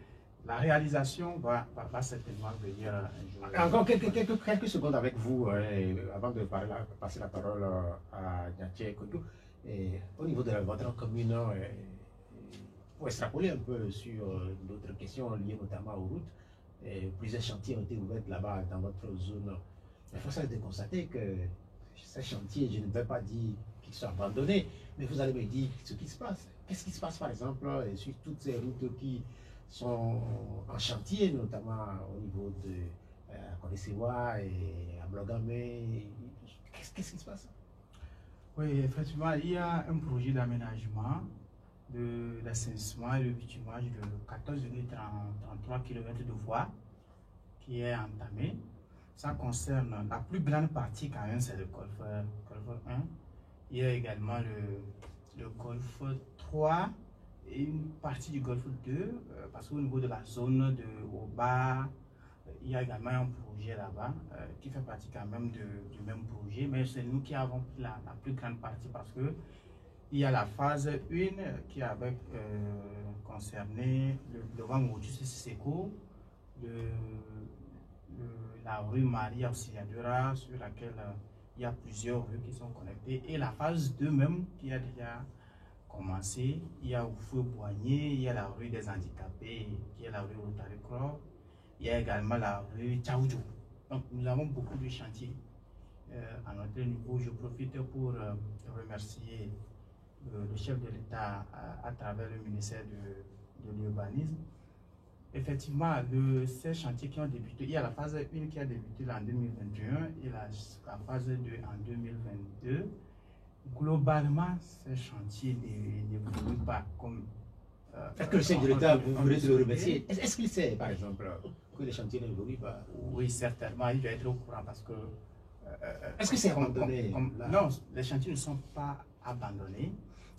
la réalisation va certainement venir un jour. Encore quelques secondes avec vous, avant de passer la parole à Niaché Kodou. Au niveau de votre commune, pour extrapoler un peu sur d'autres questions liées notamment aux routes, plusieurs chantiers ont été ouverts là-bas dans votre zone. Il faut de constater que ces chantiers, je ne vais pas dire qu'ils sont abandonnés, mais vous allez me dire ce qui se passe. Qu'est-ce qui se passe par exemple sur toutes ces routes qui sont en chantier, notamment au niveau de Kodesewa et Ablogame? Qu'est-ce qui se passe? Oui, effectivement, il y a un projet d'aménagement, d'assainissement et de bitumage de 14,33 km de voies qui est entamé. Ça concerne la plus grande partie quand même, c'est le Golfe 1. Il y a également le Golfe 3 et une partie du Golfe 2, parce qu'au niveau de la zone de Oba, il y a également un projet là-bas qui fait partie quand même du même projet, mais c'est nous qui avons pris la plus grande partie parce que il y a la phase 1 qui avait concerné le Wangodus Sisseko, la rue Maria Auxiliadora sur laquelle il y a plusieurs rues qui sont connectées, et la phase 2 même qui a déjà commencé. Il y a Oufou Boigné, il y a la rue des handicapés qui est la rue Rotary Club, il y a également la rue Tchaoudjou. Donc nous avons beaucoup de chantiers à notre niveau. Je profite pour remercier le chef de l'État à travers le ministère de l'urbanisme. Effectivement, ces chantiers qui ont débuté, il y a la phase 1 qui a débuté en 2021 et la phase 2 en 2022. Globalement, ces chantiers n'évoluent pas comme... Est-ce que le chef de l'État, vous voulez le remercier? Est-ce qu'il sait, par exemple, que les chantiers n'évoluent pas? Oui, certainement, il doit être au courant parce que... Est-ce que c'est abandonné? Non, les chantiers ne sont pas abandonnés.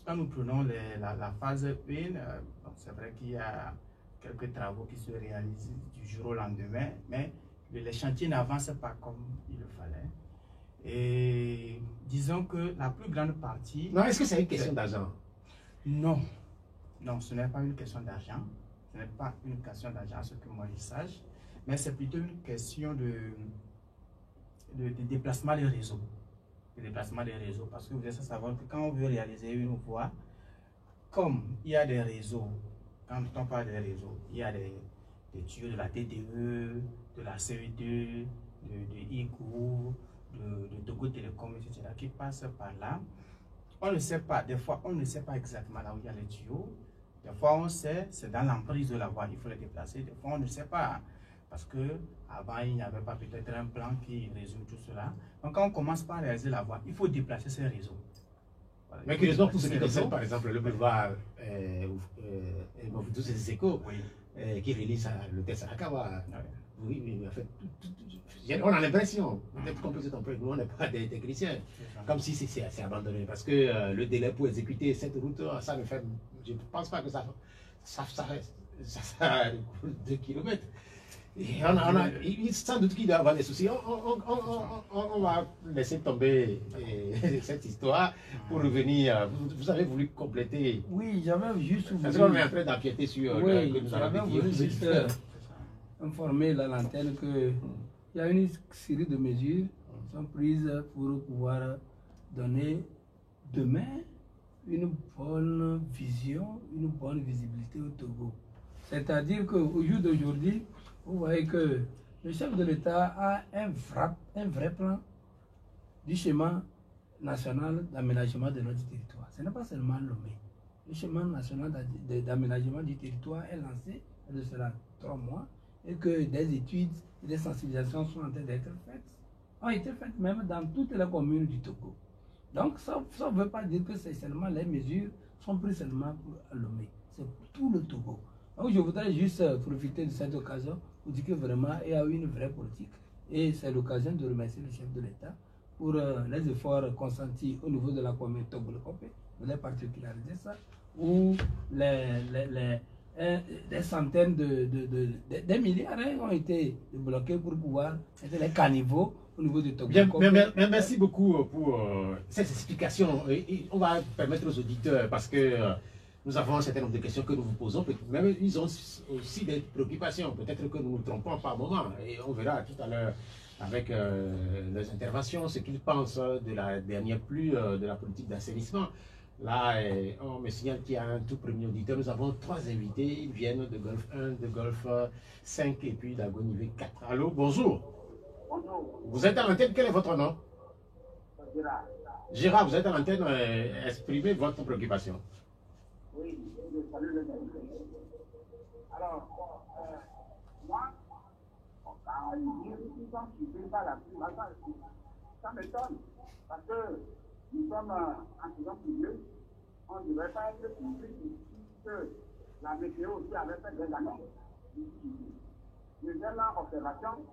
Quand nous prenons la phase 1, c'est vrai qu'il y a quelques travaux qui se réalisent du jour au lendemain, mais les chantiers n'avancent pas comme il le fallait. Et disons que la plus grande partie... Non, est-ce que c'est une question d'argent? Non. Non, ce n'est pas une question d'argent. Ce n'est pas une question d'argent, ce que moi je sache. Mais c'est plutôt une question de déplacement des réseaux. De déplacement des réseaux. Parce que vous devez savoir que quand on veut réaliser une voie, comme il y a des réseaux, quand on parle des réseaux, il y a des tuyaux de la TTE, de la CE2, de IGO, de Togo Télécom, etc., qui passent par là. On ne sait pas, des fois, on ne sait pas exactement là où il y a les tuyaux. Des fois, on sait, c'est dans l'emprise de la voie, il faut les déplacer. Des fois, on ne sait pas, parce qu'avant, il n'y avait pas peut-être un plan qui résout tout cela. Donc, quand on commence par réaliser la voie, il faut déplacer ces réseaux. Voilà, mais curieusement, pour ce qui concerne, par exemple, le boulevard tous ces échos qui relie le test à Akawa. Oui, mais en fait, on a l'impression, peut-être qu'on peut se tromper, nous on n'est pas des techniciens, comme si c'est abandonné, parce que le délai pour exécuter cette route, ça ne fait, je ne pense pas que ça a 2 km. Et sans doute qu'il doit y avoir des soucis. On va laisser tomber cette histoire pour revenir. Vous avez voulu compléter. Oui, j'avais juste voulu... Parce qu'on est en train d'empiéter sur... Oui, j'avais voulu juste informer la lanterne qu'il y a une série de mesures qui sont prises pour pouvoir donner demain une bonne vision, une bonne visibilité au Togo. C'est-à-dire qu'au jour d'aujourd'hui, vous voyez que le chef de l'État a un vrai plan du schéma national d'aménagement de notre territoire. Ce n'est pas seulement Lomé. le chemin national d'aménagement du territoire est lancé, de cela 3 mois, et que des études et des sensibilisations sont en train d'être faites, ont été faites même dans toutes les communes du Togo. Donc ça ne veut pas dire que c'est seulement les mesures sont prises seulement pour Lomé, c'est pour tout le Togo. Donc je voudrais juste profiter de cette occasion pour dire que vraiment il y a eu une vraie politique et c'est l'occasion de remercier le chef de l'État pour les efforts consentis au niveau de la commune Togo-le-Copé, de les particulariser ça, où des centaines des milliards ont été bloqués pour pouvoir être les caniveaux au niveau du Togo. Merci beaucoup pour cette explication. Et on va permettre aux auditeurs, parce que nous avons un certain nombre de questions que nous vous posons, même ils ont aussi des préoccupations. Peut-être que nous nous trompons par moment, et on verra tout à l'heure avec les interventions ce qu'ils pensent de la dernière pluie de la politique d'assainissement. Là, on me signale qu'il y a un tout premier auditeur. Nous avons 3 invités. Ils viennent de Golfe 1, de Golfe 5 et puis d'Agonivé 4. Allô, bonjour. Bonjour. Vous êtes à l'antenne. Quel est votre nom? Gérard. Gérard, vous êtes à l'antenne. Exprimez votre préoccupation. Oui, je salue le ministre. Alors, moi, quand ils sont suivis par la pluie, ça m'étonne. Parce que nous sommes en saison pluvieuse, on ne devrait pas être surpris que la météo aussi avait fait des annonces. Deuxième observation,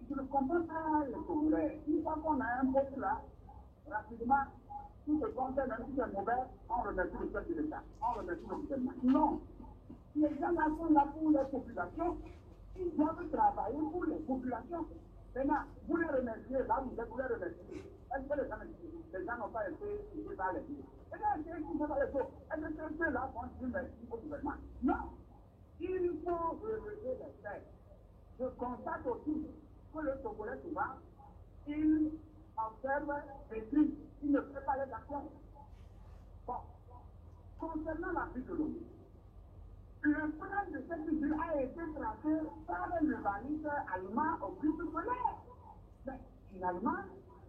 je ne comprends pas le Congolais. Une fois qu'on a un poste là, rapidement, tout ce qu'on fait, même si c'est mauvais, on remercie le chef de l'État, on remercie le gouvernement. Non, les gens là sont là pour les populations, ils doivent travailler pour les populations. Maintenant, vous les remerciez, là vous les remerciez. Est-ce que les gens n'ont pas été suivis par les gens? Est-ce que ceux-là vont dire merci au gouvernement? Non, il faut relever les faits. Je constate aussi que le Togolais souvent, il observe des crimes, il ne fait pas les actions. Bon, concernant la vie de l'eau, le plan de cette ville a été tracé par l'urbaniste allemand au but scolaire. Mais finalement,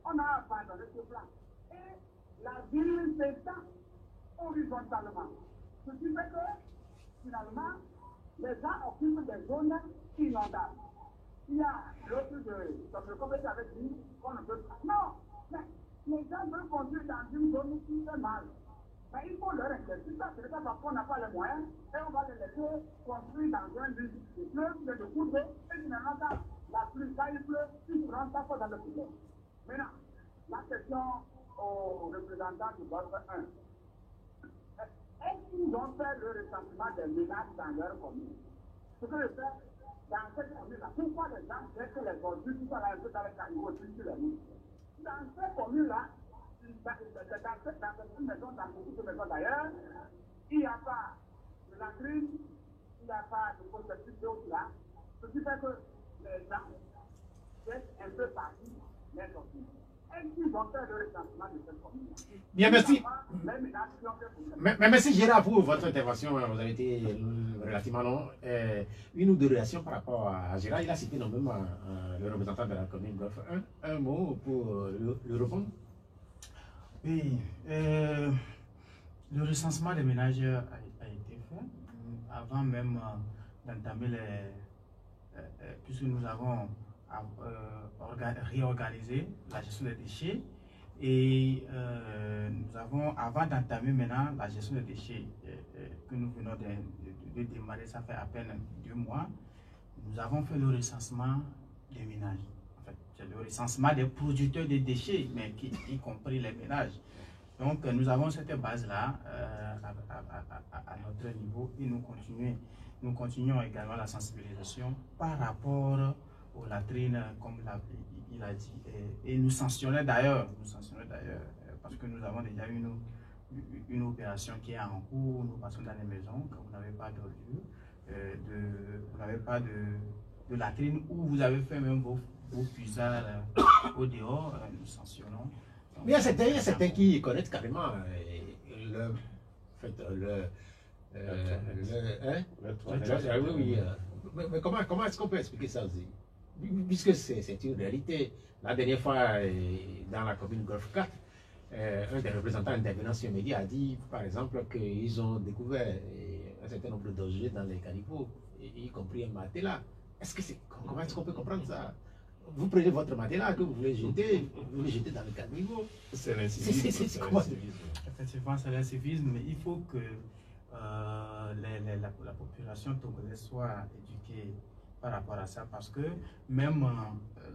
on a abandonné ce plan. Et la ville s'étend horizontalement. Ce qui fait que, finalement, les gens occupent des zones inondables. Il y a l'autre comme le commerce avec dit, qu'on ne peut pas. Non, mais les gens veulent conduire dans une zone qui fait mal. Mais il faut leur interdire ça, c'est pas parce qu'on n'a pas les moyens, et on va les laisser construire dans un but. Il pleut, il y a de coups d'eau, et finalement, la pluie, quand il pleut, ils se rendent pas dans le problème. Maintenant, la question aux représentants du Golfe 1. Est-ce qu'ils ont fait le recensement des ménages dans leur commune? Ce que je fais dans cette commune-là, pourquoi les gens disent que les ordures, tout ça là, un peu dans les caniveaux, sur les routes? Dans cette commune-là, dans cette maison, dans beaucoup de maisons d'ailleurs, il n'y a pas de latrine, il n'y a pas de processus d'eau là, ce qui fait que les gens restent un peu partis, mais aussi. Est-ce qu'ils vont faire le recensement de cette commune? Bien, merci. Merci Gérard pour votre intervention. Vous avez été relativement long. Une ou deux réactions par rapport à Gérard. Il a cité normalement le représentant de la commune Golfe 1. Un mot pour le répondre. Oui, le recensement des ménages a été fait avant même d'entamer puisque nous avons réorganisé la gestion des déchets et nous avons, avant d'entamer maintenant la gestion des déchets que nous venons de démarrer, ça fait à peine 2 mois, nous avons fait le recensement des ménages. C'est le recensement des producteurs de déchets, mais y compris les ménages. Donc, nous avons cette base-là à notre niveau et nous continuons également la sensibilisation par rapport aux latrines, comme il a dit. Et nous sanctionnons d'ailleurs, parce que nous avons déjà une opération qui est en cours. Nous passons dans les maisons, quand vous n'avez pas d'ordure, vous n'avez pas de latrine, ou vous avez fait même vos puisards au dehors, nous sanctionnons. Donc, mais il y a certains qui connaissent carrément mais comment est-ce qu'on peut expliquer ça aussi? Puisque c'est une réalité. La dernière fois, dans la commune Golfe 4, un des représentants intervenants sur les médias a dit, par exemple, qu'ils ont découvert un certain nombre de dangers dans les caniveaux, y compris un matelas. Comment est-ce qu'on peut comprendre ça? Vous prenez votre matelas que vous voulez jeter, vous le jetez dans le caniveau. C'est l'incivisme. Effectivement, c'est l'incivisme, mais il faut que la population togolaise soit éduquée par rapport à ça, parce que même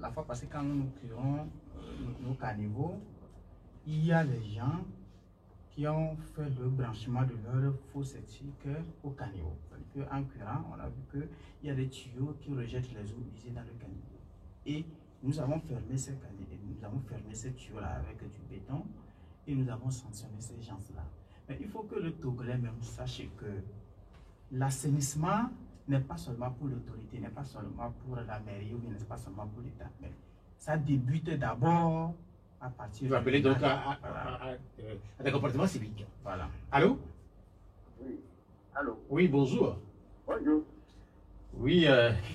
la fois passée, quand nous curons nos caniveaux, il y a des gens qui ont fait le branchement de leur faux sceptique au caniveau. En curant, on a vu qu'il y a des tuyaux qui rejettent les eaux usées dans le caniveau. Et nous avons fermé ces tuyaux-là avec du béton et nous avons sanctionné ces gens-là. Mais il faut que le Togolais même sache que l'assainissement n'est pas seulement pour l'autorité, n'est pas seulement pour la mairie ou n'est pas seulement pour l'État. Mais ça débute d'abord à partir de... Vous appelez donc à des comportements civiques. Voilà. Allô? Oui. Allô? Oui, bonjour. Bonjour. Oui,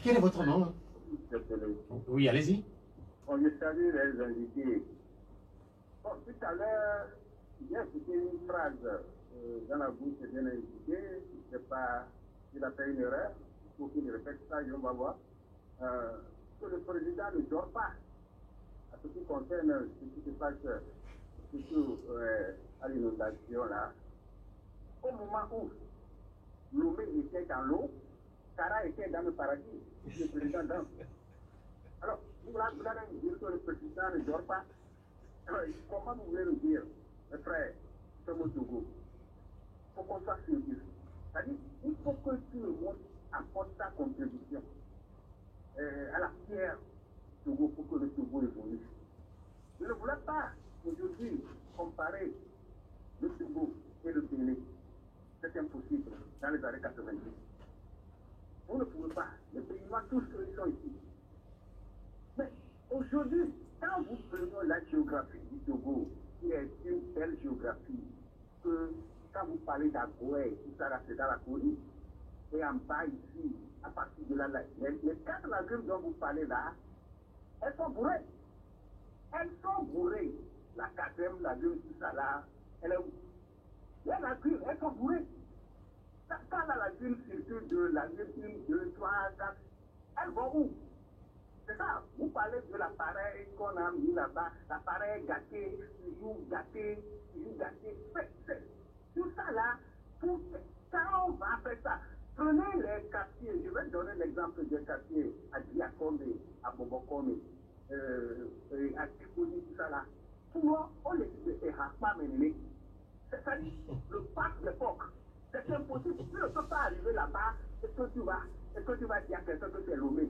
quel est votre nom? Oui, allez-y. Bon, je salue les invités. Bon, tout à l'heure, il y a une phrase dans la bouche d'un invité. Je ne sais pas s'il a fait une erreur. Il faut qu'il répète ça et on va voir. Que le président ne dort pas. À ce qui concerne ce qui se passe, surtout à l'inondation là. Au moment où Lomé était dans l'eau, Kara était dans le paradis. Le président danse. Alors, vous allez me dire que le président ne dort pas. Alors, comment vous voulez le dire, mes frères, Togo Togo? Il faut qu'on soit sérieux. C'est-à-dire, il faut que tout le monde apporte sa contribution à la pierre Togo pour que le Togo évolue. Je ne voulais pas aujourd'hui comparer le Togo et le Bénin. C'est impossible dans les années 90. Vous ne pouvez pas. Les Béninois, tous ceux qui sont ici. Mais aujourd'hui, quand vous prenez la géographie du Togo, qui est une belle géographie, que quand vous parlez d'Agoué, tout ça là, c'est dans la Corée, et en bas ici, à partir de là, les 4 lagunes dont vous parlez là, elles sont bourrées. Elles sont bourrées. La 4e lagune, tout ça là, elle est où? Les lagunes, elles sont bourrées. Quand la lagune circule de lagune 1, 2, 3, 4, elles vont où? C'est ça, vous parlez de l'appareil qu'on a mis là-bas, l'appareil gâté, toujours gâté, toujours gâté. Tout ça là, quand on va faire ça, prenez les quartiers, je vais donner l'exemple des quartiers à Diakome, à Bobokome, à Tikoni, tout ça là. Souvent, on les dit de Erasma Ménéné. C'est-à-dire, le parc d'époque, c'est impossible. Tu ne peux pas arriver là-bas et que tu vas dire à quelqu'un que tu es Lomé.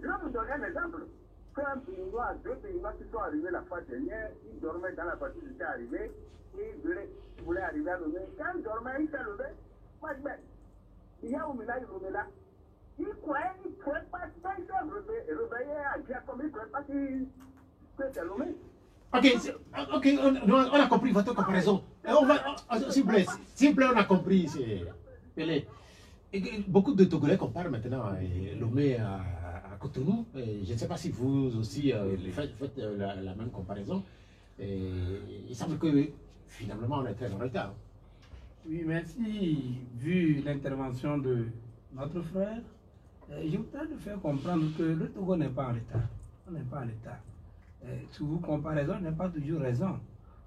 Je vais vous donner un exemple. Quand un Béninois, 2 Béninois qui sont arrivés la fois dernière, ils dormaient dans la voiture, ils étaient arrivés, et ils voulaient arriver à Lomé. Quand ils dormaient, ils s'est levé. Moi, je mets. Il y a Oumina et Lomé là. Ils croyaient, ils ne pouvaient pas, quand ils s'est réveillés à Giacomo, ils ne pouvaient pas que c'est Lomé. Ok, on a compris votre comparaison. S'il vous plaît, on a compris. Beaucoup de Togolais comparent maintenant Lomé à Cotonou. Je ne sais pas si vous aussi faites la même comparaison. Il semble que finalement on est très en retard. Oui, merci. Vu l'intervention de notre frère, je voudrais te faire comprendre que le Togo n'est pas en retard. On n'est pas en retard. Sous vos comparaisons, n'est pas toujours raison.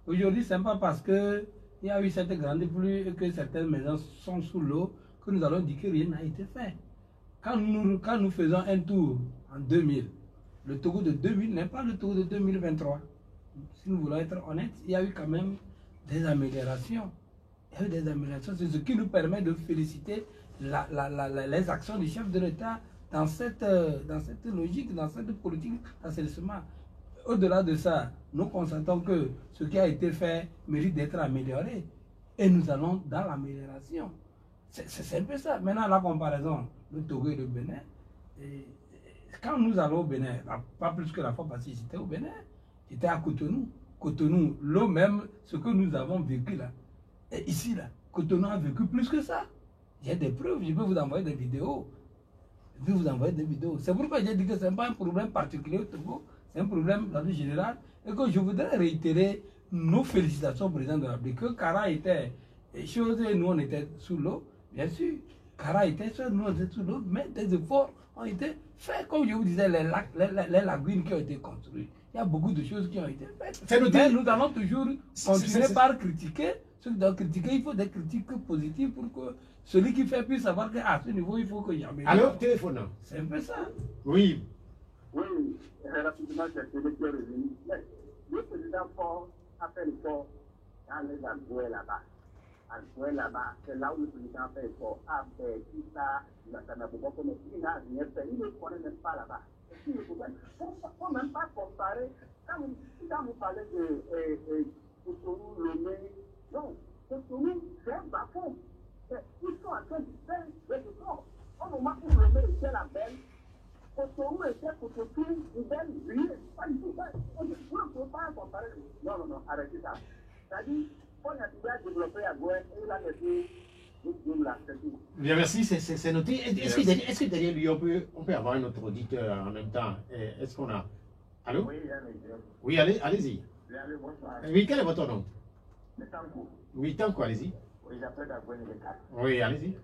Aujourd'hui, ce n'est pas parce qu'il y a eu cette grande pluie et que certaines maisons sont sous l'eau que nous allons dire que rien n'a été fait. Quand nous faisons un tour en 2000, le Togo de 2000 n'est pas le Togo de 2023. Si nous voulons être honnêtes, il y a eu quand même des améliorations. Il y a eu des améliorations. C'est ce qui nous permet de féliciter les actions du chef de l'État dans cette logique, dans cette politique d'assainissement. Au-delà de ça, nous constatons que ce qui a été fait mérite d'être amélioré. Et nous allons dans l'amélioration. C'est un peu ça. Maintenant, la comparaison, le Togo et le Bénin. Quand nous allons au Bénin, pas plus que la fois passée, j'étais au Bénin, j'étais à Cotonou. Cotonou, l'eau même, ce que nous avons vécu là. Et ici, là, Cotonou a vécu plus que ça. J'ai des preuves, je peux vous envoyer des vidéos. C'est pourquoi j'ai dit que ce n'est pas un problème particulier au Togo. C'est un problème dans le général et que je voudrais réitérer nos félicitations au président de la République. Que Kara était chose et nous on était sous l'eau, bien sûr. Kara était chose, nous on était sous l'eau, mais des efforts ont été faits, comme je vous disais, les lagunes qui ont été construites. Il y a beaucoup de choses qui ont été faites. Mais nous allons toujours continuer par critiquer. Ceux qui doivent critiquer, il faut des critiques positives pour que celui qui fait puisse savoir qu'à ce niveau, il faut que j'améliore. Alors, téléphone. C'est un peu ça. Oui. Oui, rapidement, c'est le qui est revenu. Le président Ford a fait l'effort dans les Algoués là-bas. Algoués là-bas, c'est là où le président fait l'effort. Ah, ben, tout ça, ça n'a pas comme il n'a rien fait. Il ne connaît même pas là-bas. Il ne faut même pas comparer. Quand vous parlez de Cotonou, Lomé, non, Cotonou, c'est un bas-fond. Ils sont en train de faire des efforts. Au moment où Lomé était la belle, Cotonou était Cotonou, une belle, rien, pas du tout. On ne peut pas comparer. Non, non, non, arrêtez ça. C'est-à-dire, on a déjà développé à Gouin et il a laissé bien, merci, c'est noté. Est-ce que derrière lui, on peut avoir un autre auditeur en même temps? Est-ce qu'on a... Allô? Oui, allez-y. Oui, quel est votre nom? Oui, Tanko, allez-y. Oui, j'appelle la Gouin de 4. Oui, allez-y.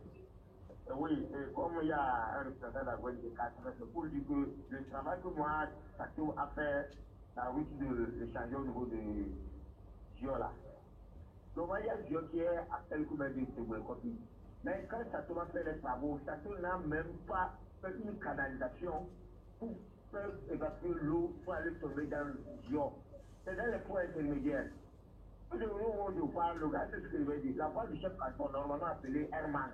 Oui, comme il y a un représentant de la Gouin de 4, c'est pour dire que le travail que moi, Sato a fait, la route de l'échanger au niveau de Giola. Donc, il y a Gio qui est à quelques mètres de ce copie. Mais quand Sato a fait les travaux, Sato n'a même pas fait une canalisation pour faire évacuer l'eau pour aller tomber dans le Gio. C'est dans les points intermédiaires. Au moment où je parle, le gars, c'est ce que je veux dire. La voie du chef canton, normalement appelée Herman.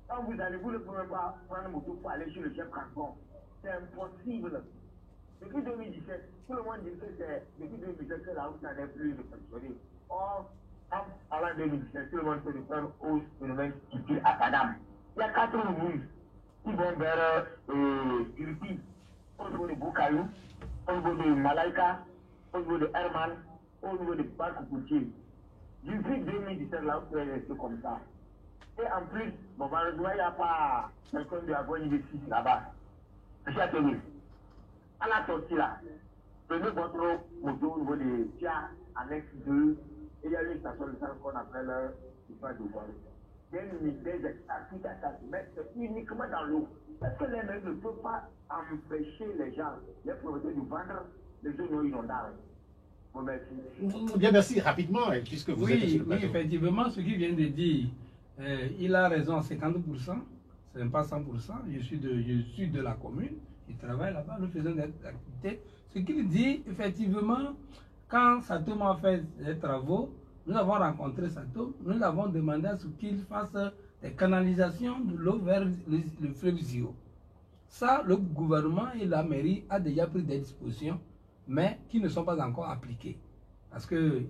Quand vous allez, vous ne pouvez pas prendre une moto pour aller chez le chef canton. C'est impossible. Depuis 2017, tout le monde dit que c'est depuis 2017 que la route n'en est plus de fonctionner. Or, avant 2017, tout le monde se réfère au phénomène qui à Kadam. Il y a 4 routes qui vont vers Kiripi, au niveau de Boukaïou, au niveau de Malaika, au niveau de Herman, au niveau de Parc-Coutier. Depuis 2017, la route est restée comme ça. Et en plus, bon, malheureusement, il n'y a pas quelqu'un de la Gouin de 6 là-bas. J'ai attendu. À la sortie là, prenez votre moto au niveau de Tia, annexe 2, et il y a une station de salle qu'on appelle le point de vol. Il y a une unité d'extraction à ça, mais c'est uniquement dans l'eau. Est-ce que les mecs ne peuvent pas empêcher les gens, les propriétaires de vendre les zones inondables? Bien, merci, rapidement, puisque vous êtes sur le plateau. Oui, effectivement, ce qu'il vient de dire, il a raison à 50%, ce n'est pas 100%. Je suis de la commune, je travaille là-bas, nous faisons des activités. Ce qu'il dit, effectivement, quand Satom a fait les travaux, nous avons rencontré Satom, nous avons demandé à ce qu'il fasse des canalisations de l'eau vers le fleuve Zio. Ça, le gouvernement et la mairie ont déjà pris des dispositions, mais qui ne sont pas encore appliquées. Parce qu'il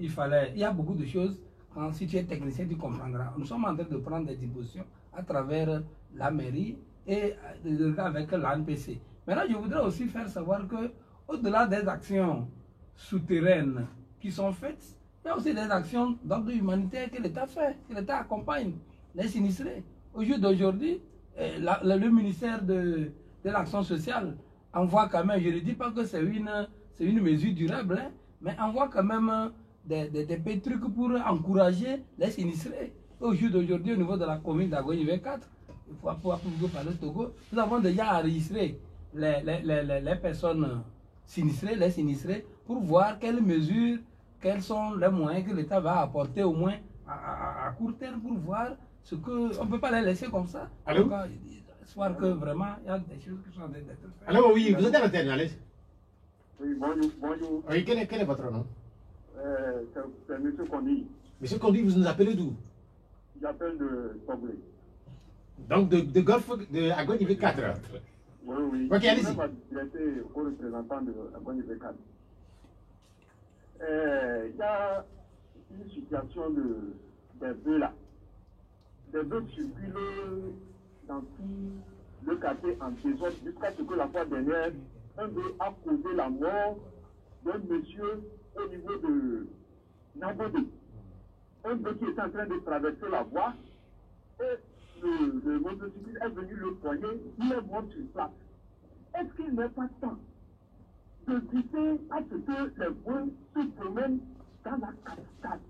y a beaucoup de choses, quand si tu es technicien, tu comprendras. Nous sommes en train de prendre des dispositions à travers la mairie et avec l'ANPC. Maintenant, je voudrais aussi faire savoir que, au-delà des actions souterraines qui sont faites, il y a aussi des actions d'ordre humanitaire que l'État fait, que l'État accompagne les sinistrés. Au jour d'aujourd'hui, le ministère de l'Action sociale envoie quand même, je ne dis pas que c'est une mesure durable, hein, mais envoie quand même des petits trucs pour encourager les sinistrés. Au jour d'aujourd'hui, au niveau de la commune d'Agogne 24, il faut parler de Togo, nous avons déjà enregistré les personnes sinistrées, les sinistrés, pour voir quelles mesures, quels sont les moyens que l'État va apporter au moins à court terme pour voir ce que... On ne peut pas les laisser comme ça. Allô? Espoir que vraiment, il y a des choses qui sont en train d'être faites. Alors oui, vous êtes à l'antenne, allez. Oui, bonjour. Oui, quel est votre nom? C'est M. Kondi. Monsieur Kondi, vous nous appelez d'où? J'appelle de Toblé. Donc de Golfe de Agogne 4. Oui, oui. Ok, allez-y. Il était au représentant de Agogne 4. Il y a une situation des bœufs là. Des bœufs circulent dans tout le quartier en désordre jusqu'à ce que la fois dernière, un bœuf a causé la mort d'un monsieur au niveau de Nabodé. Un bœuf qui est en train de traverser la voie et le motocycliste est venu le poigner, il est mort sur place. Est-ce qu'il n'est pas temps de lutter à ce que les bœufs se promènent dans la cascade,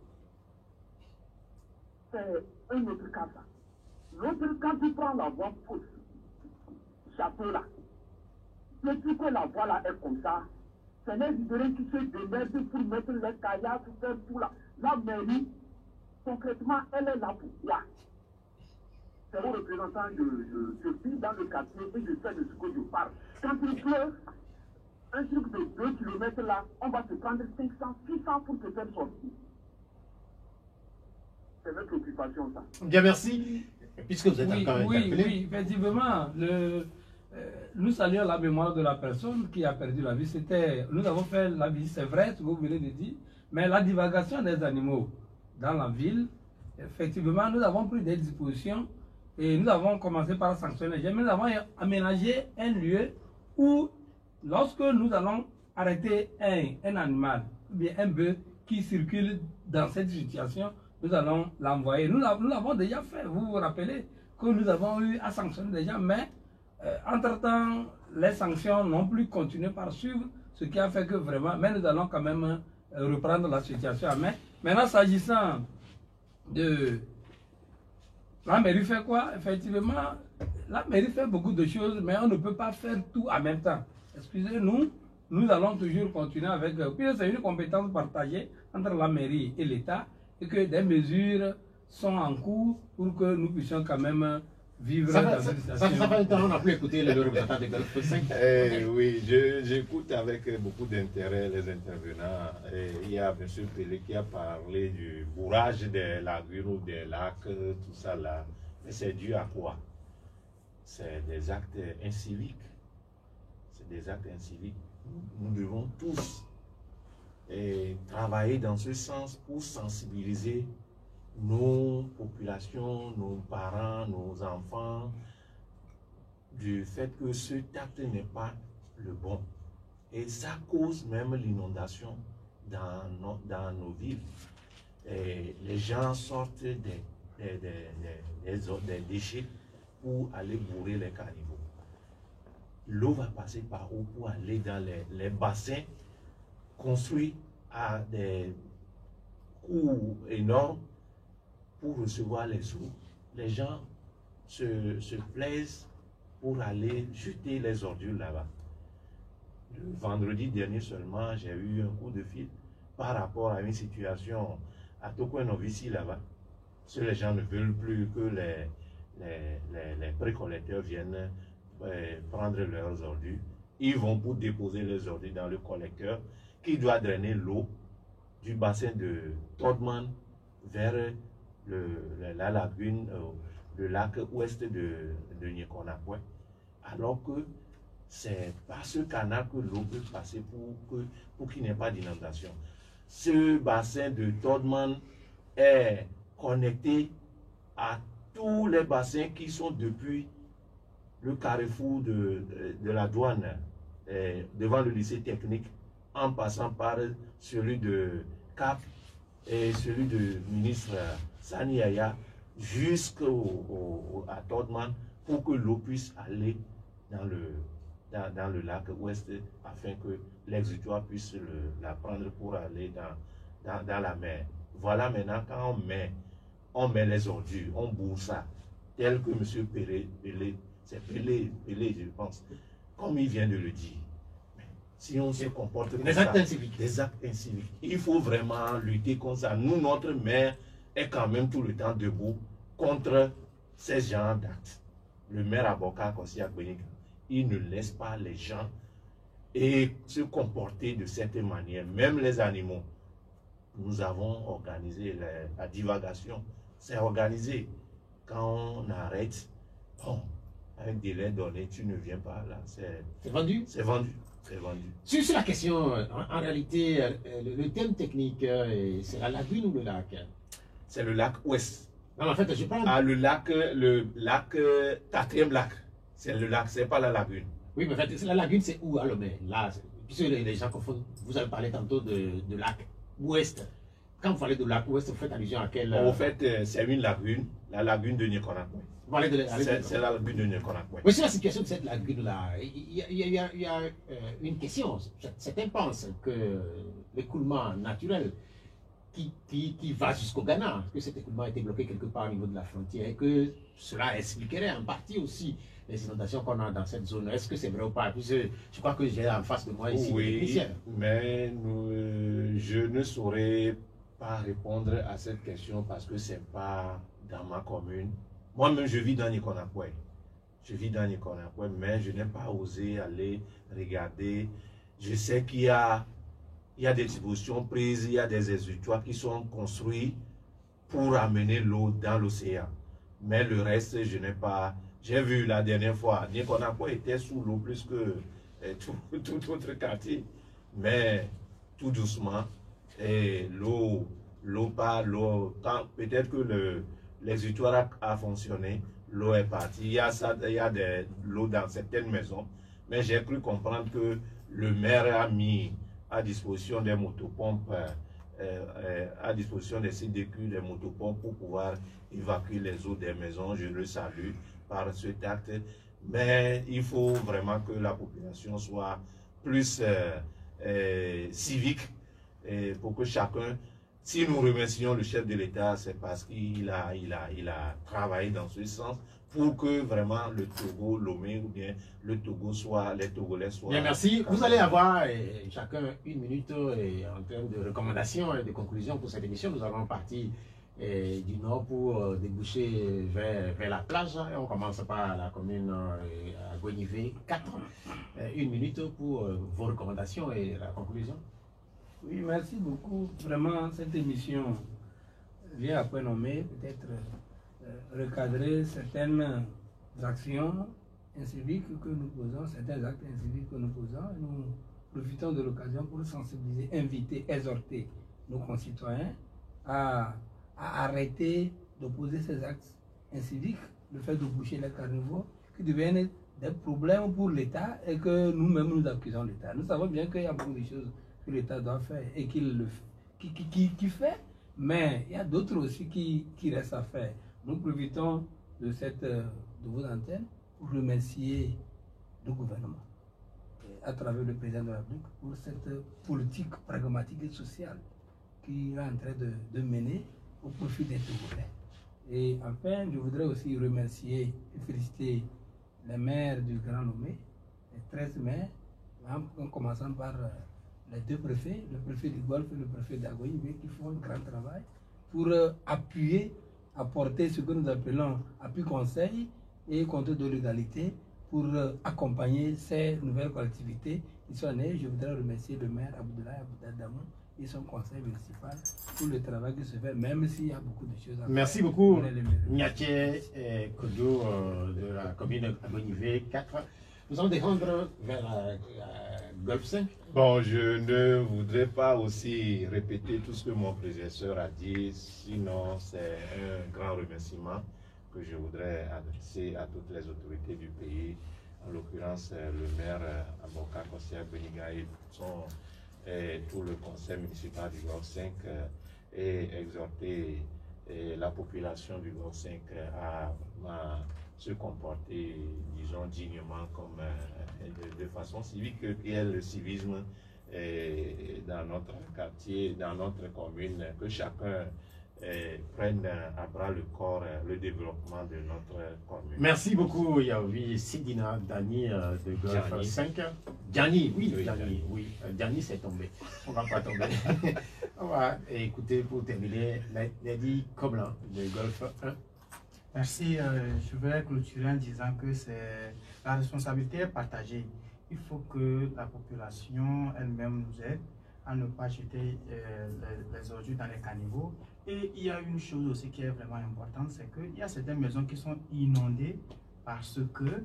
c'est un autre cas. L'autre cas, tu prends la voie fausse, chapeau là. Depuis que la voie là est comme ça, c'est les libérés qui se démerdent pour mettre les caillages, faire tout là. La mairie, concrètement, elle est là pour quoi? C'est un représentant, je vis dans le quartier et je sais de ce que je parle. Quand il pleut, un truc de 2 km là, on va se prendre 500, 600 pour te faire sortir. C'est notre occupation, ça. Bien, merci. Puisque vous êtes encore interpellé. Oui, effectivement. Nous saluons la mémoire de la personne qui a perdu la vie. Nous avons fait la vie, c'est vrai, ce que vous venez de dire, mais la divagation des animaux dans la ville, effectivement, nous avons pris des dispositions et nous avons commencé par sanctionner les gens, mais nous avons aménagé un lieu où, lorsque nous allons arrêter un animal, ou bien un bœuf qui circule dans cette situation, nous allons l'envoyer. Nous l'avons déjà fait, vous vous rappelez que nous avons eu à sanctionner des gens, mais entre-temps, les sanctions n'ont plus continué par suivre, ce qui a fait que vraiment, mais nous allons quand même reprendre la situation à main. Maintenant, s'agissant de... La mairie fait quoi? Effectivement, la mairie fait beaucoup de choses, mais on ne peut pas faire tout en même temps. Excusez-nous, nous allons toujours continuer avec... Puis c'est une compétence partagée entre la mairie et l'État, et que des mesures sont en cours pour que nous puissions quand même vivre dans cette situation. Ça fait un temps, on n'a plus écouté le représentant de Golfe 5. Oui, j'écoute avec beaucoup d'intérêt les intervenants. Il y a M. Pelé qui a parlé du bourrage des lagunes ou des lacs, tout ça là. Mais c'est dû à quoi? C'est des actes inciviques. C'est des actes inciviques. Nous devons tous travailler dans ce sens pour sensibiliser nos populations, nos parents, nos enfants, du fait que ce acte n'est pas le bon. Et ça cause même l'inondation dans nos villes. Et les gens sortent des déchets pour aller bourrer les caniveaux. L'eau va passer par où pour aller dans les bassins construits à des coûts énormes pour recevoir les eaux. Les gens se plaisent pour aller jeter les ordures là-bas. Le vendredi dernier seulement, j'ai eu un coup de fil par rapport à une situation à Tokwenovici là-bas. Les gens ne veulent plus que les précollecteurs viennent prendre leurs ordures. Ils vont pour déposer les ordures dans le collecteur qui doit drainer l'eau du bassin de Todman vers la lagune, le lac ouest de Nyekonakwe, alors que c'est par ce canal que l'eau peut passer pour qu'il n'y ait pas d'inondation. Ce bassin de Todman est connecté à tous les bassins qui sont depuis le carrefour de la douane, devant le lycée technique, en passant par celui de Cap et celui de ministre Saniaya jusqu'à Todman pour que l'eau puisse aller dans le lac ouest afin que l'exutoire puisse la prendre pour aller dans la mer. Voilà maintenant quand on met les ordures, on bourre ça, tel que M. Pelé, c'est Pelé, je pense, comme il vient de le dire. Si on se comporte comme ça, des actes inciviques, il faut vraiment lutter contre ça. Nous, notre maire est quand même tout le temps debout contre ces genres d'actes. Le maire Aboka Kosiak Benika, il ne laisse pas les gens se comporter de cette manière, même les animaux. Nous avons organisé la divagation, c'est organisé. Quand on arrête, bon, avec délai donné, tu ne viens pas là. C'est vendu? C'est vendu. Sur la question, en réalité, le thème technique, c'est la lagune ou le lac? C'est le lac ouest. Non, en fait, je parle... Ah, le lac, quatrième lac. C'est le lac, c'est pas la lagune. Oui, mais en fait, la lagune, c'est où alors? Mais là, puisque les gens confondent, vous avez parlé tantôt de lac ouest. Quand vous parlez de lac ouest, vous faites allusion à quelle... En fait, c'est une lagune, la lagune de Nyekonakwe. C'est la lagune de Nyekonakwe. Mais sur la situation de cette lagune-là, il y a une question. Certains pensent que l'écoulement naturel qui va jusqu'au Ghana, que cet écoulement a été bloqué quelque part au niveau de la frontière et que cela expliquerait en partie aussi les inondations qu'on a dans cette zone. Est-ce que c'est vrai ou pas? Puisque je crois que j'ai en face de moi ici oui, des techniciens. Mais je ne saurais pas répondre à cette question parce que ce n'est pas dans ma commune. Moi-même, je vis dans Nikonakwe. Je vis dans Nikonakwe, mais je n'ai pas osé aller regarder. Je sais qu'il y a des dispositions prises, il y a des exutoires qui sont construits pour amener l'eau dans l'océan. Mais le reste, je n'ai pas... J'ai vu la dernière fois, Nikonakwe était sous l'eau plus que tout autre quartier. Mais tout doucement, peut-être que l'exutoire a fonctionné, l'eau est partie. Il y a de l'eau dans certaines maisons. Mais j'ai cru comprendre que le maire a mis à disposition des motopompes, à disposition des CDQ, des motopompes pour pouvoir évacuer les eaux des maisons. Je le salue par cet acte. Mais il faut vraiment que la population soit plus civique pour que chacun, si nous remercions le chef de l'État, c'est parce qu'il a travaillé dans ce sens pour que vraiment le Togo, Lomé ou bien le Togo les Togolais soient... Bien, merci. Vous allez avoir chacun une minute en termes de recommandations et de conclusions pour cette émission. Nous allons partir du nord pour déboucher vers la plage. Et on commence par la commune à Gonivé 4. Une minute pour vos recommandations et la conclusion. Oui, merci beaucoup. Vraiment, cette émission vient à point nommé, peut-être recadrer certaines actions inciviques que nous posons, certains actes inciviques que nous posons. Nous profitons de l'occasion pour sensibiliser, inviter, exhorter nos concitoyens à arrêter d'opposer ces actes inciviques, le fait de boucher les carnivores, qui deviennent des problèmes pour l'État et que nous-mêmes nous accusons l'État. Nous savons bien qu'il y a beaucoup de choses que l'État doit faire et qu'il fait, mais il y a d'autres aussi qui restent à faire. Nous profitons de vos antennes pour remercier le gouvernement à travers le président de la République pour cette politique pragmatique et sociale qu'il est en train de mener au profit des Togolais. Et enfin, je voudrais aussi remercier et féliciter les maires du Grand Lomé, les 13 maires, en commençant par les deux préfets, le préfet du Golfe et le préfet d'Agoïbe, qui font un grand travail pour apporter ce que nous appelons appui conseil et contrôle de l'égalité pour accompagner ces nouvelles collectivités qui sont nées. Je voudrais remercier le maire Abdoulaye Aboudadamou et son conseil municipal pour le travail qui se fait, même s'il y a beaucoup de choses à faire. Merci beaucoup, Niaké Kodo de la commune Agonivé 4. Nous allons descendre vers la Golfe 5. Bon, je ne voudrais pas aussi répéter tout ce que mon prédécesseur a dit, sinon c'est un grand remerciement que je voudrais adresser à toutes les autorités du pays, en l'occurrence le maire Aboka Kossia Beniga et tout le conseil municipal du Golfe 5 et exhorter la population du Golfe 5 à se comporter, disons, dignement, comme de façon civique, qui est le civisme dans notre quartier, dans notre commune, que chacun prenne à bras le corps le développement de notre commune. Merci beaucoup, Yaoui Sidina Dani de Golfe 5. Djani, oui, Djani, oui. Djani, c'est tombé. On va pas tomber. On va écouter pour terminer Lady Koblan de Golfe 1. Merci. Je vais clôturer en disant que la responsabilité est partagée. Il faut que la population elle-même nous aide à ne pas jeter les ordures dans les caniveaux. Et il y a une chose aussi qui est vraiment importante, c'est qu'il y a certaines maisons qui sont inondées parce que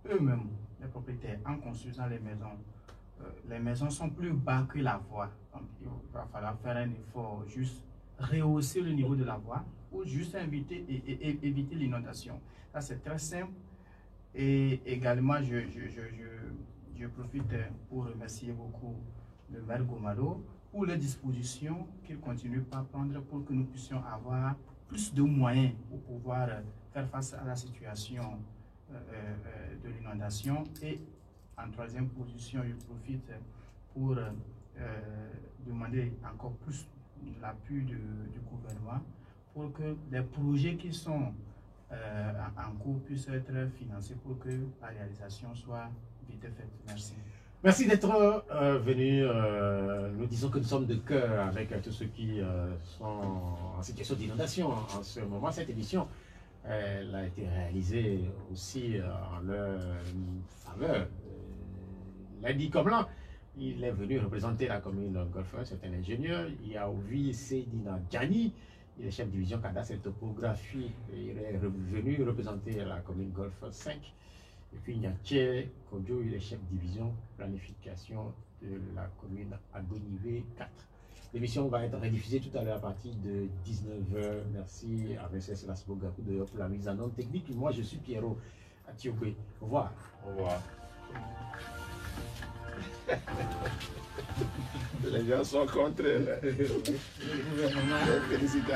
eux-mêmes, les propriétaires, en construisant les maisons sont plus bas que la voie. Donc il va falloir faire un effort, juste rehausser le niveau de la voie ou juste éviter l'inondation. Ça c'est très simple. Et également, je profite pour remercier beaucoup le maire Gomalo pour les dispositions qu'il continue à prendre pour que nous puissions avoir plus de moyens pour pouvoir faire face à la situation de l'inondation. Et en troisième position, je profite pour demander encore plus l'appui du gouvernement pour que les projets qui sont en cours puissent être financés pour que la réalisation soit vite faite. Merci. Merci d'être venu. Nous disons que nous sommes de cœur avec tous ceux qui sont en situation d'inondation en ce moment. Cette émission elle a été réalisée aussi en leur faveur. Lundi comme là, il est venu représenter la commune Golfe 1, c'est un ingénieur. Il y a Ovi Seydina Djani, il est chef de division cadastre et topographie. Il est venu représenter la commune Golfe 5. Et puis il y a Thierry Kodjo, il est chef de division planification de la commune Agonivé 4. L'émission va être rediffusée tout à l'heure à partir de 19h. Merci à Vincent Lasbogakou pour la mise en onde technique. Moi, je suis Pierrot Atiobé. Au revoir. Au revoir. Les gens sont contre. Félicitations.